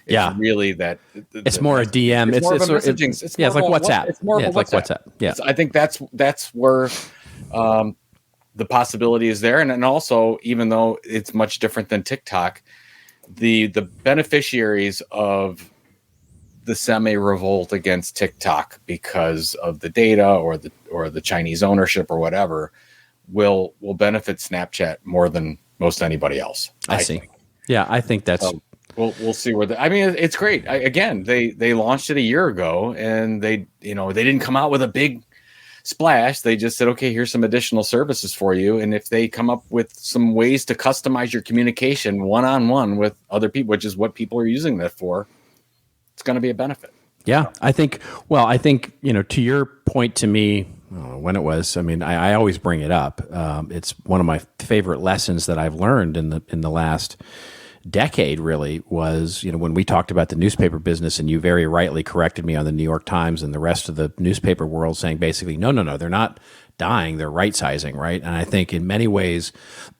It's really that. It's more a DM. It's more of a messaging. It's like WhatsApp. It's more of a WhatsApp. Yeah. I think that's where the possibility is there. And also, even though it's much different than TikTok, the beneficiaries of the semi-revolt against TikTok because of the data or the Chinese ownership or whatever will benefit Snapchat more than most anybody else. I see. Think. Yeah, I think that's... We'll see where it's great. They launched it a year ago, and they didn't come out with a big splash. They just said, okay, here's some additional services for you. And if they come up with some ways to customize your communication one-on-one with other people, which is what people are using that for, it's going to be a benefit. Yeah, I think, to your point to me, I don't know when it was. I always bring it up. It's one of my favorite lessons that I've learned in the last decade, really, was, when we talked about the newspaper business, and you very rightly corrected me on the New York Times and the rest of the newspaper world, saying basically, no, they're not dying, they're right sizing, right? And I think in many ways,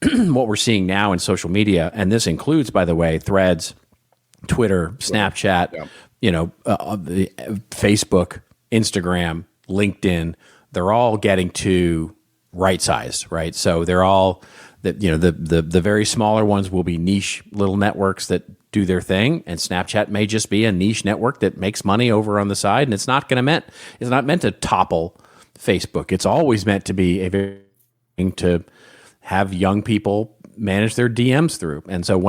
what we're seeing now in social media, and this includes, by the way, Threads, Twitter, Snapchat, Facebook, Instagram, LinkedIn, they're all getting to right size, right? So they're all the very smaller ones will be niche little networks that do their thing, and Snapchat may just be a niche network that makes money over on the side, and it's not meant to topple Facebook. It's always meant to be to have young people manage their DMs through. And so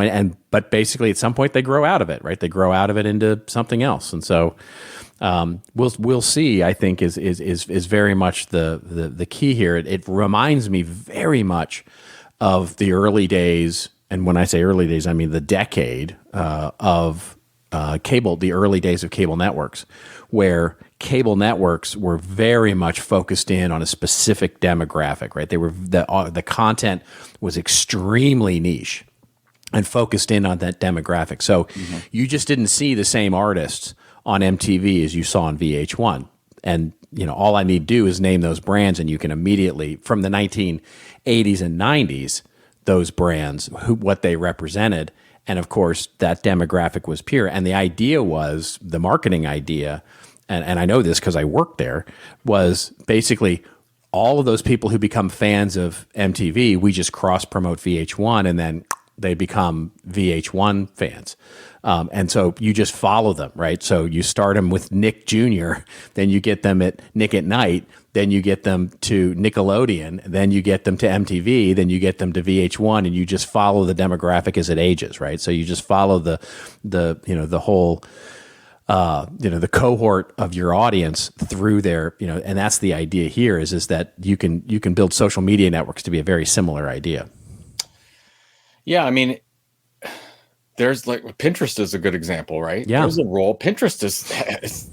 but basically at some point they grow out of it, right? They grow out of it into something else. And so we'll see, I think is very much the key here. It reminds me very much of the early days, and when I say early days, I mean the decade of cable, the early days of cable networks, where cable networks were very much focused in on a specific demographic, right? They were the content was extremely niche and focused in on that demographic. So you just didn't see the same artists on MTV as you saw on VH1. And all I need to do is name those brands, and you can immediately, from the 1980s and 90s, those brands, what they represented. And of course, that demographic was pure. And the idea was, the marketing idea, and I know this because I worked there, was basically all of those people who become fans of MTV, we just cross-promote VH1, and then they become VH1 fans. And so you just follow them, right? So you start them with Nick Jr., then you get them at Nick at Night, then you get them to Nickelodeon, then you get them to MTV, then you get them to VH1, and you just follow the demographic as it ages, right? So you just follow the whole the cohort of your audience through their, and that's the idea here is that you can build social media networks to be a very similar idea. Yeah, I mean, there's like Pinterest is a good example, right? Yeah, there's a role. Pinterest is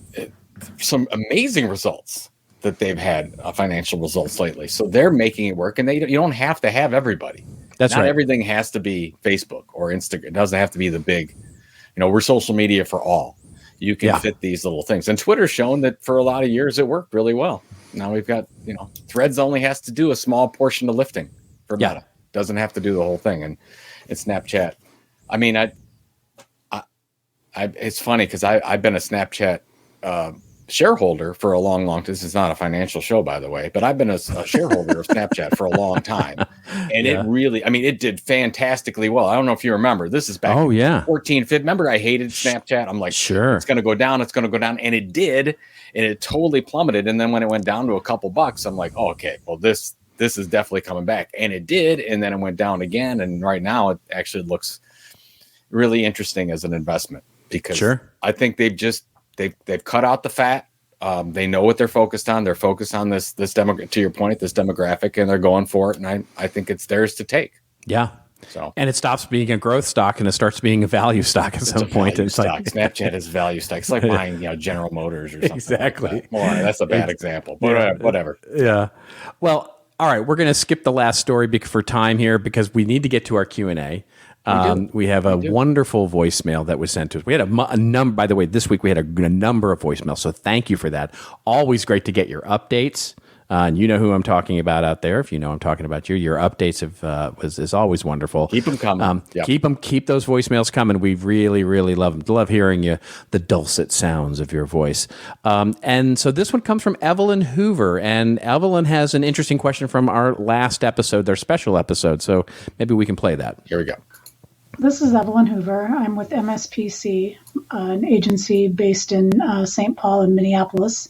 some amazing results that they've had, financial results lately. So they're making it work, and you don't have to have everybody. That's Not right. everything has to be Facebook or Instagram. It doesn't have to be the big. We're social media for all. You can fit these little things. And Twitter's shown that for a lot of years it worked really well. Now we've got, Threads only has to do a small portion of lifting for Meta. Doesn't have to do the whole thing. And Snapchat. I mean, it's funny because I've been a Snapchat shareholder for a long time. This is not a financial show, by the way, but I've been a shareholder of Snapchat for a long time. And it really, it did fantastically well. I don't know if you remember, this is back in 14, 15. Remember, I hated Snapchat. I'm like, sure, it's going to go down. It's going to go down. And it did. And it totally plummeted. And then when it went down to a couple bucks, I'm like, oh, okay, well, this is definitely coming back. And it did. And then it went down again. And right now it actually looks really interesting as an investment because I think they've cut out the fat. They know what they're focused on. They're focused on this to your point, this demographic, and they're going for it. And I think it's theirs to take. Yeah. So, and it stops being a growth stock and it starts being a value stock at some point. It's like Snapchat is value stock. It's like buying, General Motors or something. Exactly. Like that. Well, that's a bad example, but whatever. Yeah. Well, all right. We're going to skip the last story for time here because we need to get to our Q&A. We have a wonderful voicemail that was sent to us. We had a number, by the way, this week we had a number of voicemails. So thank you for that. Always great to get your updates. And you know who I'm talking about out there. If you know I'm talking about you, your updates is always wonderful. Keep them coming. Keep those voicemails coming. We really, really love them. Love hearing the dulcet sounds of your voice. And so this one comes from Evelyn Hoover, and Evelyn has an interesting question from our last episode, their special episode. So maybe we can play that. Here we go. This is Evelyn Hoover. I'm with MSPC, an agency based in St. Paul and Minneapolis,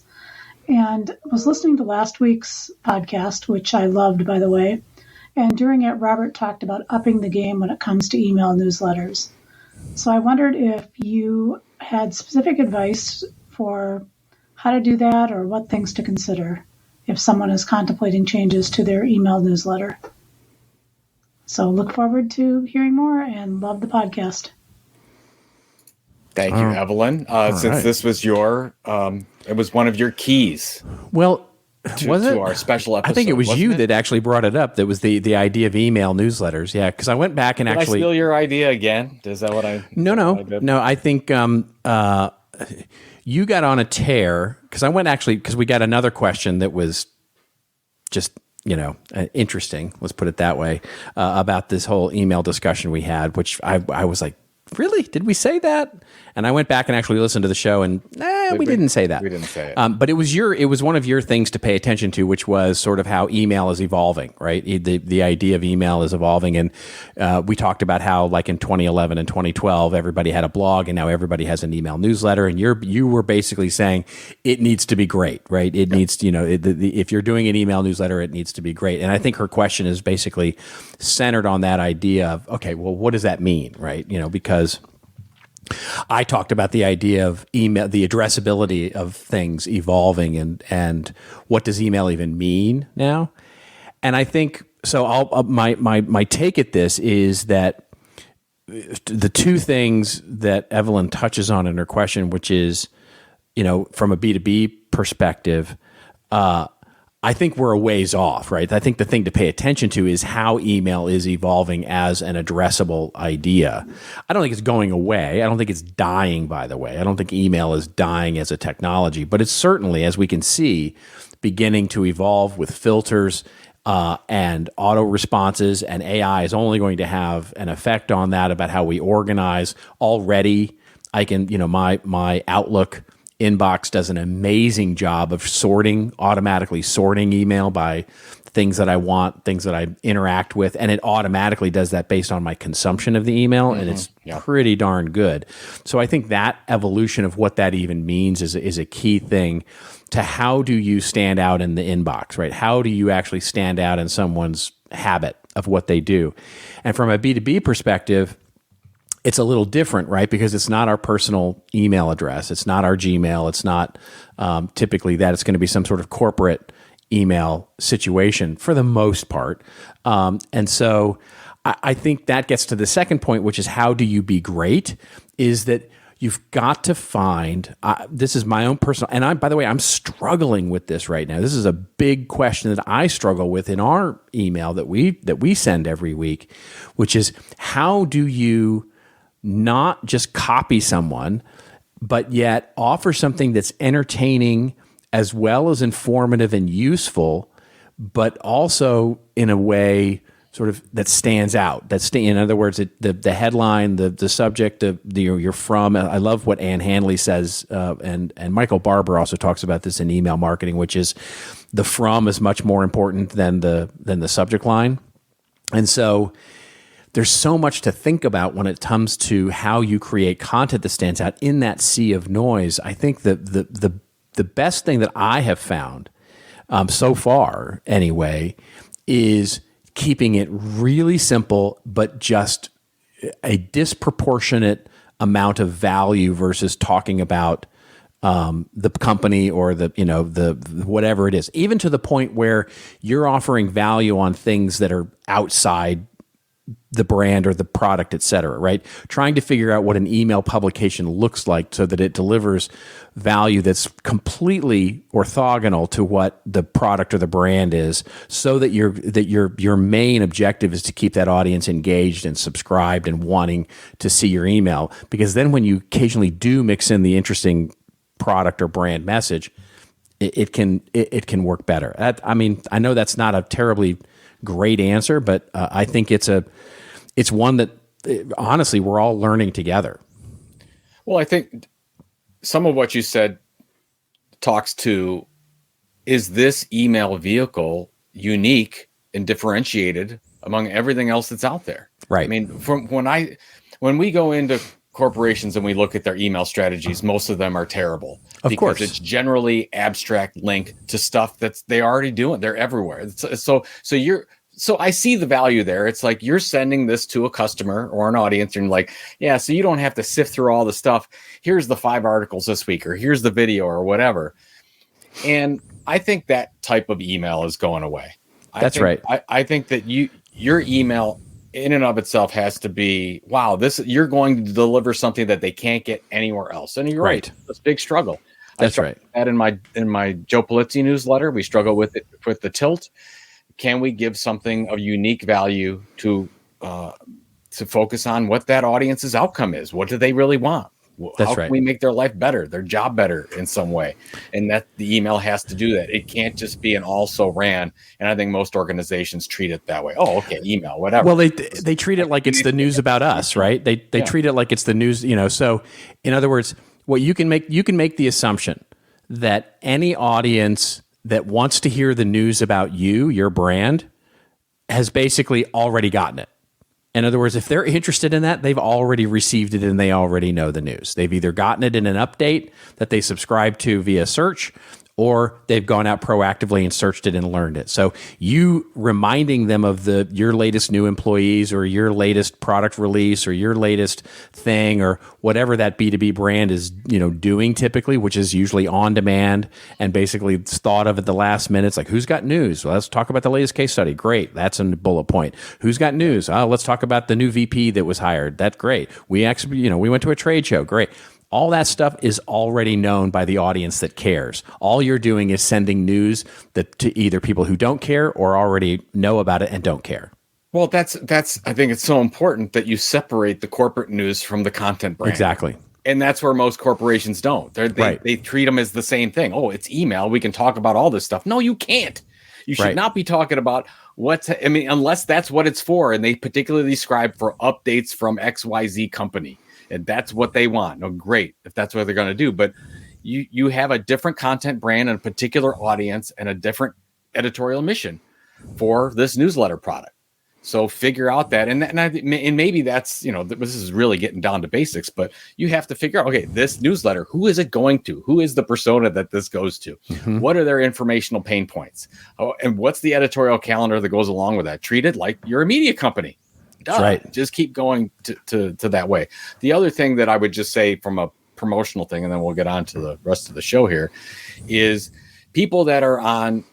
and was listening to last week's podcast, which I loved, by the way. And during it, Robert talked about upping the game when it comes to email newsletters. So I wondered if you had specific advice for how to do that or what things to consider if someone is contemplating changes to their email newsletter. So look forward to hearing more and love the podcast. Thank you, Evelyn. Since this was it was one of your keys. Well, to our special episode. I think it was you that actually brought it up. That was the idea of email newsletters. Yeah, because I went back and Did actually. I steal your idea again? Is that what I? No. I think you got on a tear because we got another question that was just. Interesting, let's put it that way, about this whole email discussion we had, which I was like, really? Did we say that? And I went back and actually listened to the show, and we didn't say that. We didn't say it. But it was one of your things to pay attention to, which was sort of how email is evolving, right? The idea of email is evolving, and we talked about how, like in 2011 and 2012, everybody had a blog, and now everybody has an email newsletter. And you were basically saying it needs to be great, right? It needs to, if you're doing an email newsletter, it needs to be great. And I think her question is basically centered on that idea of, okay, well, what does that mean, right? Because I talked about the idea of email, the addressability of things evolving, and what does email even mean now? And I think so. My take at this is that the two things that Evelyn touches on in her question, which is, from a B2B perspective, I think we're a ways off, right? I think the thing to pay attention to is how email is evolving as an addressable idea. I don't think it's going away. I don't think it's dying, by the way. I don't think email is dying as a technology, but it's certainly, as we can see, beginning to evolve with filters and auto responses, and AI is only going to have an effect on that about how we organize. Already, I can, my Outlook inbox does an amazing job of automatically sorting email by things that I want, things that I interact with, and it automatically does that based on my consumption of the email, and it's pretty darn good. So I think that evolution of what that even means is a key thing to how do you stand out in the inbox, right? How do you actually stand out in someone's habit of what they do? And from a B2B perspective, it's a little different, right? Because it's not our personal email address. It's not our Gmail. It's not typically that. It's going to be some sort of corporate email situation for the most part. And so I think that gets to the second point, which is how do you be great, is that you've got to find, this is my own personal, and by the way, I'm struggling with this right now. This is a big question that I struggle with in our email that we send every week, which is how do you not just copy someone, but yet offer something that's entertaining as well as informative and useful, but also in a way sort of that stands out. In other words, the headline, the subject, you're from. I love what Ann Handley says, and Michael Barber also talks about this in email marketing, which is the from is much more important than the subject line. And so there's so much to think about when it comes to how you create content that stands out in that sea of noise. I think the best thing that I have found so far, anyway, is keeping it really simple, but just a disproportionate amount of value versus talking about the company or the whatever it is, even to the point where you're offering value on things that are outside the brand or the product, et cetera, right? Trying to figure out what an email publication looks like so that it delivers value that's completely orthogonal to what the product or the brand is, so that your main objective is to keep that audience engaged and subscribed and wanting to see your email. Because then when you occasionally do mix in the interesting product or brand message, it can work better. I know that's not a terribly great answer, but I think it's one that honestly we're all learning together. Well, I think some of what you said talks to, is this email vehicle unique and differentiated among everything else that's out there? Right. I mean, when we go into corporations and we look at their email strategies, most of them are terrible. Of course. It's generally abstract link to stuff that's they already doing. They're everywhere. So I see the value there. It's like you're sending this to a customer or an audience, and you're like, yeah, so you don't have to sift through all the stuff. Here's the 5 articles this week, or here's the video, or whatever. And I think that type of email is going away. That's right. I think that your email in and of itself has to be, wow, you're going to deliver something that they can't get anywhere else. And you're right. It's a big struggle. That's right. That in my Joe Polizzi newsletter, we struggle with it with the tilt. Can we give something of unique value to focus on what that audience's outcome is? What do they really want? How can we make their life better, their job better in some way? And that the email has to do that. It can't just be an also ran. And I think most organizations treat it that way. Oh, okay, email, whatever. Well, they treat it like it's the news about us, right? They treat it like it's the news, So in other words, what you can make the assumption that any audience that wants to hear the news about you, your brand, has basically already gotten it. In other words, if they're interested in that, they've already received it and they already know the news. They've either gotten it in an update that they subscribe to via search, or they've gone out proactively and searched it and learned it. So you reminding them of your latest new employees or your latest product release or your latest thing or whatever that B2B brand is, doing typically, which is usually on demand and basically it's thought of at the last minute. It's like, who's got news? Well, let's talk about the latest case study. Great. That's a bullet point. Who's got news? Oh, let's talk about the new VP that was hired. That's great. We actually, we went to a trade show. Great. All that stuff is already known by the audience that cares. All you're doing is sending news to either people who don't care or already know about it and don't care. Well, that's. I think it's so important that you separate the corporate news from the content brand. Exactly. And that's where most corporations don't. They treat them as the same thing. Oh, it's email. We can talk about all this stuff. No, you can't. You should not be talking about unless that's what it's for. And they particularly describe for updates from XYZ company. And that's what they want. No, great, if that's what they're going to do. But you have a different content brand and a particular audience and a different editorial mission for this newsletter product. So figure out that. And maybe that's, this is really getting down to basics, but you have to figure out, okay, this newsletter, who is it going to? Who is the persona that this goes to? Mm-hmm. What are their informational pain points? Oh, and what's the editorial calendar that goes along with that? Treat it like you're a media company. That's right. Just keep going to that way. The other thing that I would just say from a promotional thing, and then we'll get on to the rest of the show here, is people that are on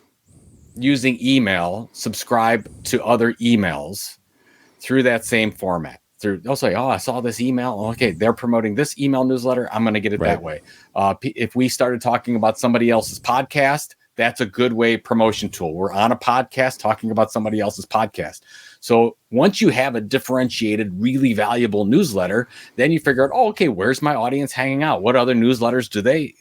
using email subscribe to other emails through that same format. They'll say, I saw this email. Okay, they're promoting this email newsletter. I'm going to get it that way. If we started talking about somebody else's podcast, that's a good way promotion tool. We're on a podcast talking about somebody else's podcast. So once you have a differentiated, really valuable newsletter, then you figure out, okay, where's my audience hanging out? What other newsletters do they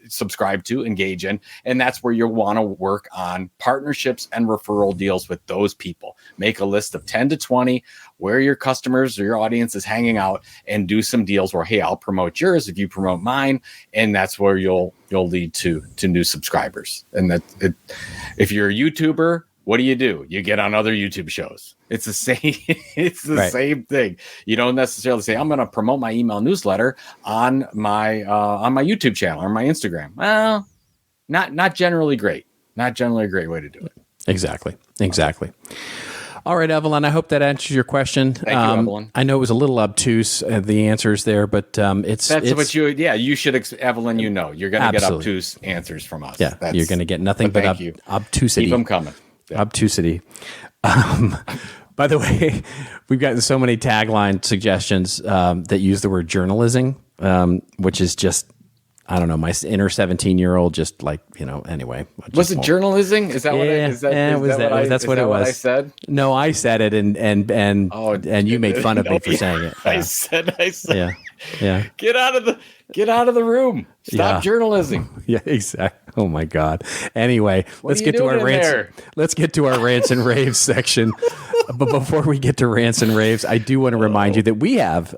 subscribe to, engage in? And that's where you'll want to work on partnerships and referral deals with those people. Make a list of 10 to 20 where your customers or your audience is hanging out, and do some deals where, hey, I'll promote yours if you promote mine. And that's where you'll lead to new subscribers. And if you're a YouTuber, what do? You get on other YouTube shows. It's the same. It's the same thing. You don't necessarily say, I'm going to promote my email newsletter on my YouTube channel or my Instagram. Well, not generally great. Not generally a great way to do it. Exactly. All right, Evelyn, I hope that answers your question. Thank you, Evelyn. I know it was a little obtuse, the answers there, but you should, Evelyn, you're going to get obtuse answers from us. Yeah, you're going to get nothing but obtusity. Keep them coming. Yeah. Obtusity. By the way, we've gotten so many tagline suggestions that use the word journalism, which is just, I don't know, my inner 17-year-old just like, anyway. Was it journalism? Is that what it is? That's what it was. I said? No, I said it and you made fun of me for saying it. I said. Yeah. Get out of the room. Stop journalism. Yeah, exactly. Oh my God. Anyway, let's get to our rants. Let's get to our rants and raves section. But before we get to rants and raves, I do want to remind you that we have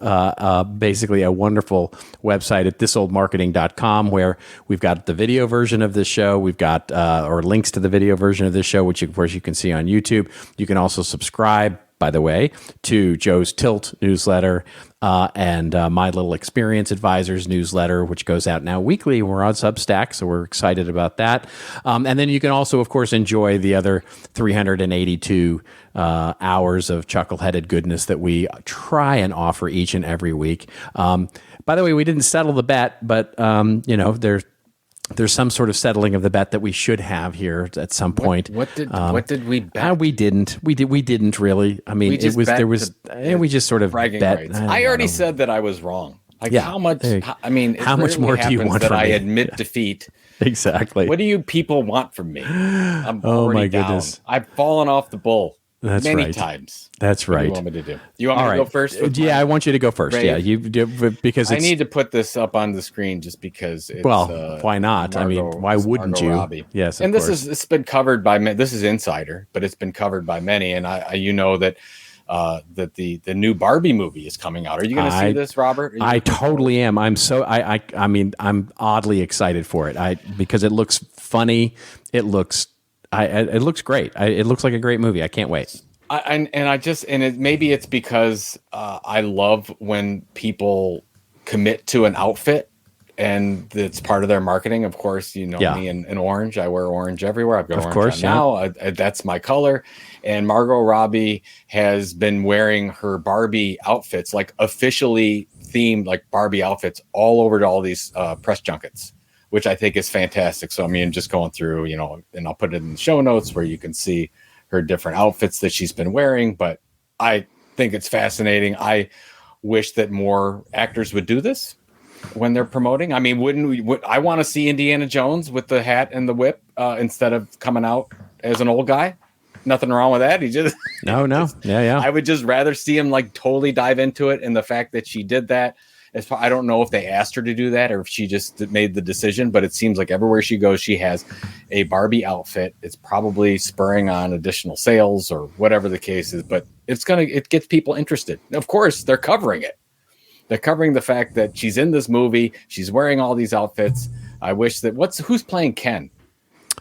basically a wonderful website at thisoldmarketing.com where we've got the video version of this show. We've got or links to the video version of this show, which of course you can see on YouTube. You can also subscribe, by the way, to Joe's Tilt newsletter and My Little Experience Advisors newsletter, which goes out now weekly. We're on Substack, so we're excited about that. And then you can also, of course, enjoy the other 382 hours of chuckle-headed goodness that we try and offer each and every week. By the way, we didn't settle the bet, but there's some sort of settling of the bet that we should have here at some point. What did we bet? We didn't really. I mean, we just sort of bet. Rights. I already said that I was wrong. How much? I mean, how much more do you want that from I me? admit defeat? Exactly. What do you people want from me? I'm already down. Goodness. I've fallen off the bull. That's many times. That's right. What do you want me to do? You want me to go first? I want you to go first. Rave? Yeah, you do, because I need to put this up on the screen just because it's, why not? Why wouldn't Margot you? Robbie. Yes, and it's been covered by this is insider, but it's been covered by many, and that that the new Barbie movie is coming out. Are you going to see this, Robert? I totally am. I'm so I'm oddly excited for it. Because it looks funny. It looks great. It looks like a great movie. I can't wait. Maybe it's because I love when people commit to an outfit and it's part of their marketing. Of course, me in orange. I wear orange everywhere. I've got orange on now. That's my color. And Margot Robbie has been wearing her Barbie outfits, like officially themed like Barbie outfits, all over to all these press junkets, which I think is fantastic. So just going through, and I'll put it in the show notes where you can see her different outfits that she's been wearing. But I think it's fascinating. I wish that more actors would do this when they're promoting. I mean, I want to see Indiana Jones with the hat and the whip instead of coming out as an old guy. Nothing wrong with that. He just no. Yeah. I would just rather see him like totally dive into it. And the fact that she did that, I don't know if they asked her to do that or if she just made the decision, but it seems like everywhere she goes, she has a Barbie outfit. It's probably spurring on additional sales or whatever the case is, but it gets people interested. Of course, they're covering it. They're covering the fact that she's in this movie. She's wearing all these outfits. I wish that who's playing Ken?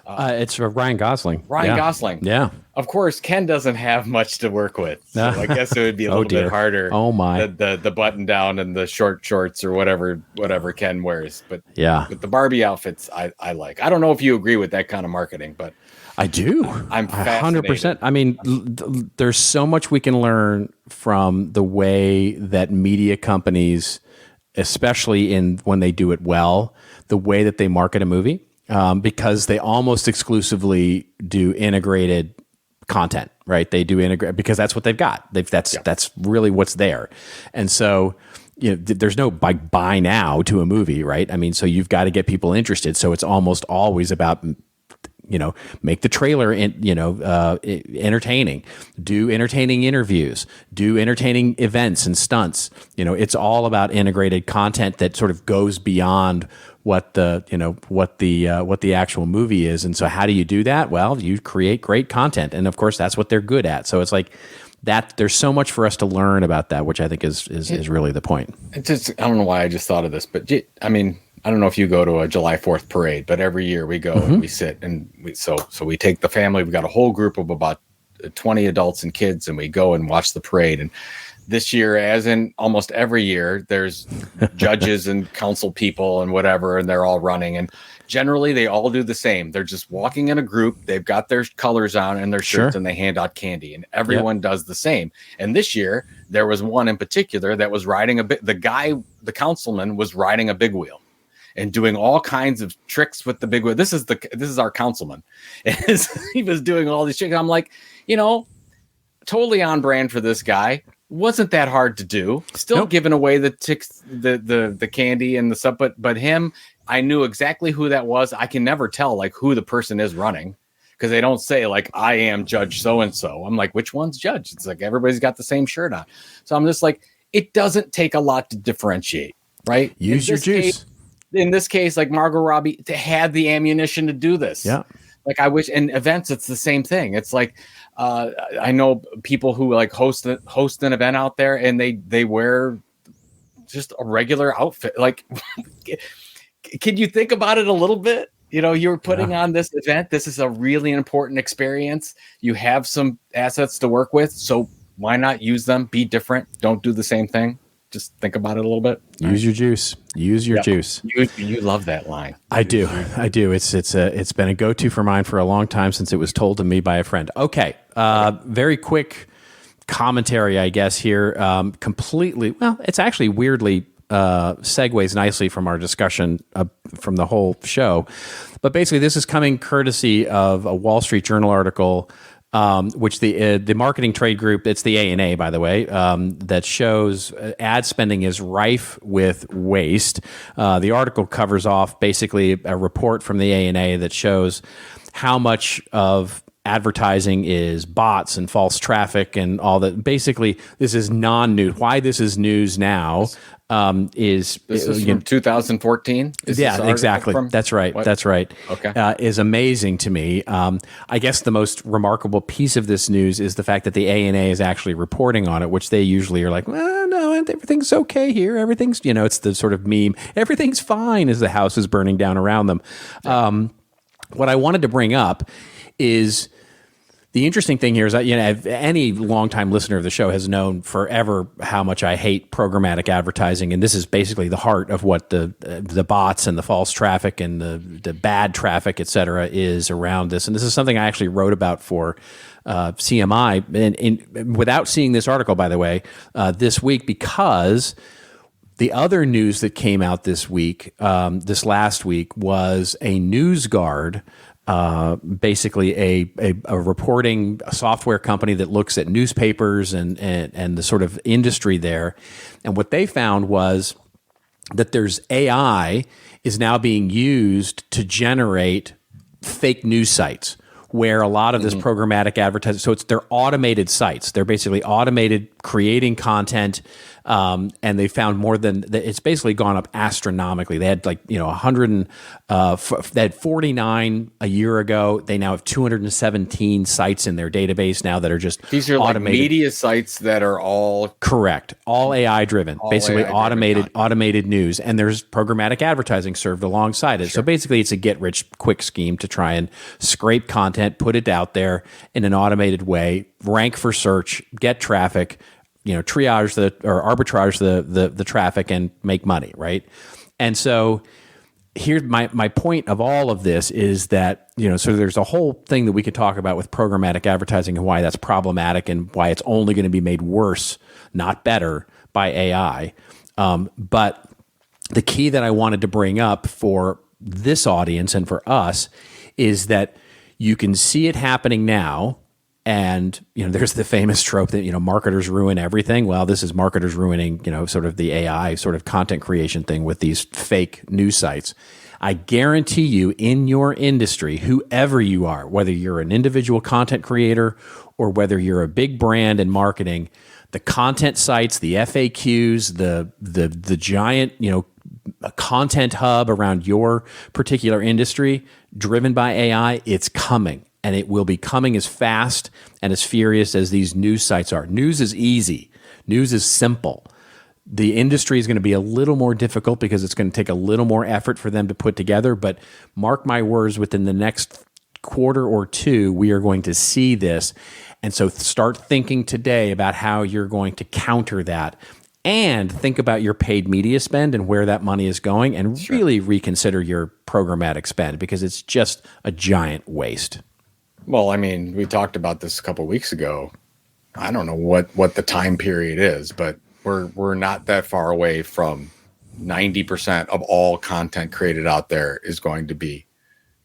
It's Ryan Gosling. Ryan Gosling. Yeah. Of course, Ken doesn't have much to work with, so I guess it would be a little bit harder. Oh my! The button down and the short shorts or whatever Ken wears. But the Barbie outfits I like. I don't know if you agree with that kind of marketing, but I do. I'm 100%. I mean, there's so much we can learn from the way that media companies, especially when they do it well, the way that they market a movie, because they almost exclusively do integrated content, right? They do integrate because that's what they've got. That's really what's there. And so, there's no buy now to a movie, right? I mean, so you've got to get people interested. So it's almost always about, make the trailer entertaining, do entertaining interviews, do entertaining events and stunts. It's all about integrated content that sort of goes beyond what the actual movie is. And so how do you do that? Well, you create great content. And of course that's what they're good at. So it's like that there's so much for us to learn about that, which I think is really the point. I don't know why I just thought of this, but I mean, I don't know if you go to a July 4th parade, but every year we go and we sit and so we take the family. We've got a whole group of about 20 adults and kids, and we go and watch the parade. And this year, as in almost every year, there's judges and council people and whatever, and they're all running. And generally, they all do the same. They're just walking in a group. They've got their colors on and their shirts, and they hand out candy. And everyone does the same. And this year, there was one in particular that was riding the councilman was riding a big wheel and doing all kinds of tricks with the big wheel. This is our councilman. He was doing all these tricks. I'm like, totally on brand for this guy. Wasn't that hard to do. Still giving away the candy and the stuff, but him, I knew exactly who that was. I can never tell like who the person is running because they don't say like I am Judge so and so. I'm like, which one's Judge? It's like everybody's got the same shirt on. So I'm just like, it doesn't take a lot to differentiate, right? Use your juice. In this case, like Margot Robbie had the ammunition to do this. Yeah. Like I wish in events, it's the same thing. It's like, I know people who like host an event out there and they wear just a regular outfit. Like, can you think about it a little bit? You're putting on this event. This is a really important experience. You have some assets to work with. So why not use them? Be different. Don't do the same thing. Just think about it a little bit. Use your juice. Use your juice. You love that line. I do. It's been a go-to for mine for a long time since it was told to me by a friend. Okay. Very quick commentary, I guess here. Completely. Well, it's actually weirdly segues nicely from our discussion from the whole show. But basically, this is coming courtesy of a Wall Street Journal article. Which the marketing trade group, it's the ANA, by the way, that shows ad spending is rife with waste. The article covers off basically a report from the ANA that shows how much of advertising is bots and false traffic and all that. Basically, this is non-news. Why this is news now is from 2014. Yeah, exactly. That's right. What? That's right. Okay, is amazing to me. I guess the most remarkable piece of this news is the fact that the ANA is actually reporting on it, which they usually are like, well, no, everything's okay here. Everything's, it's the sort of meme. Everything's fine as the house is burning down around them. Yeah. What I wanted to bring up is the interesting thing here is that, any longtime listener of the show has known forever how much I hate programmatic advertising. And this is basically the heart of what the bots and the false traffic and the bad traffic, et cetera, is around this. And this is something I actually wrote about for CMI and without seeing this article, by the way, this week, because the other news that came out this last week was a NewsGuard, basically a reporting software company that looks at newspapers and the sort of industry there. And what they found was that there's AI is now being used to generate fake news sites where a lot of this programmatic advertising, so they're automated sites. They're basically automated creating content, and they found more than it's basically gone up astronomically. They had 100 they had 49 a year ago. They now have 217 sites in their database now that are just these are automated. Like media sites that are all correct, all AI driven, basically automated news, and there's programmatic advertising served alongside it. Sure. So basically, it's a get rich quick scheme to try and scrape content, put it out there in an automated way, rank for search, get traffic, triage or arbitrage the traffic and make money, right? And so here's my point of all of this is that, so there's a whole thing that we could talk about with programmatic advertising and why that's problematic and why it's only going to be made worse, not better, by AI. But the key that I wanted to bring up for this audience and for us is that you can see it happening now. And, there's the famous trope that, marketers ruin everything. Well, this is marketers ruining, sort of the AI sort of content creation thing with these fake news sites. I guarantee you in your industry, whoever you are, whether you're an individual content creator or whether you're a big brand in marketing, the content sites, the FAQs, the giant, content hub around your particular industry driven by AI, it's coming. And it will be coming as fast and as furious as these news sites are. News is easy. News is simple. The industry is going to be a little more difficult because it's going to take a little more effort for them to put together. But mark my words, within the next quarter or two, we are going to see this. And so start thinking today about how you're going to counter that. And think about your paid media spend and where that money is going, and really reconsider your programmatic spend because it's just a giant waste. Well, I mean, we talked about this a couple of weeks ago. I don't know what the time period is, but we're not that far away from 90% of all content created out there is going to be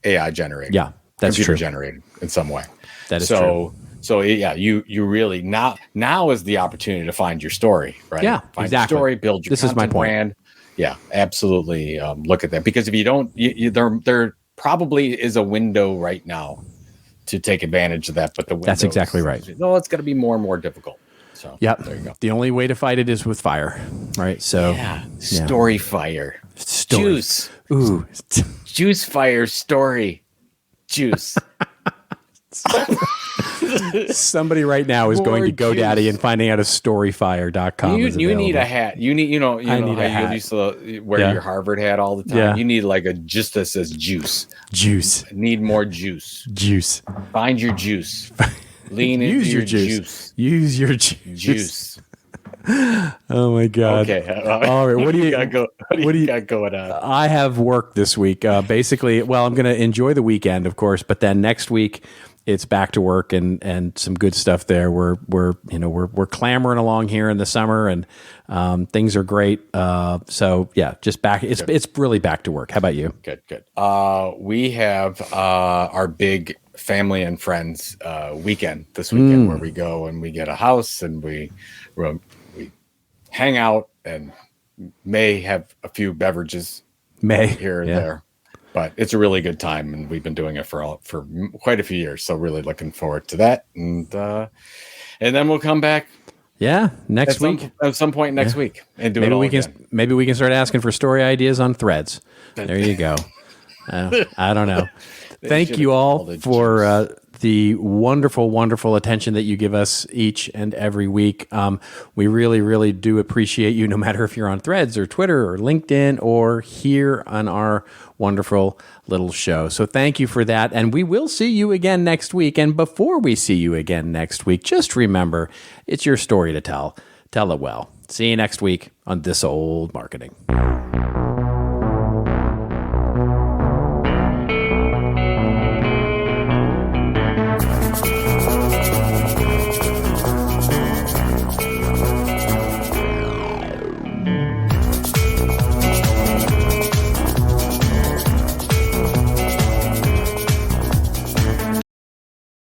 AI generated. Yeah, that's computer true. generated in some way. That is true. So yeah, you really now is the opportunity to find your story, right? Yeah, find exactly. Your story, build your content my point. brand. Yeah, absolutely. Look at that, because if you don't, there probably is a window right now to take advantage of that, but that's exactly right. No, it's going to be more and more more. So yeah, there you go. The only way to fight it is with fire, right? So story fire, juice, ooh, juice fire, story, juice. Somebody right now is going to GoDaddy and finding out if storyfire.com is available. You need a hat. You need, I need a hat. You used to wear your Harvard hat all the time. Yeah. You need like a just that says juice. Juice. Need more juice. Juice. Find your juice. Lean into Use your juice. Use your juice. Oh my God. Okay. All right. What do you got going on? I have work this week. Basically, well, I'm going to enjoy the weekend, of course, but then next week it's back to work and some good stuff there. We're clamoring along here in the summer, and things are great. So yeah, just back. It's really back to work. How about you? Good. We have our big family and friends weekend this weekend where we go and we get a house and we hang out and may have a few beverages here and there. But it's a really good time, and we've been doing it for quite a few years. So really looking forward to that, and then we'll come back. Yeah, next week at some point next week, and do maybe we can start asking for story ideas on Threads. There you go. I don't know. Thank you all for the wonderful, wonderful attention that you give us each and every week. We really, really do appreciate you, no matter if you're on Threads or Twitter or LinkedIn or here on our wonderful little show. So thank you for that. And we will see you again next week. And before we see you again next week, just remember, it's your story to tell. Tell it well. See you next week on This Old Marketing.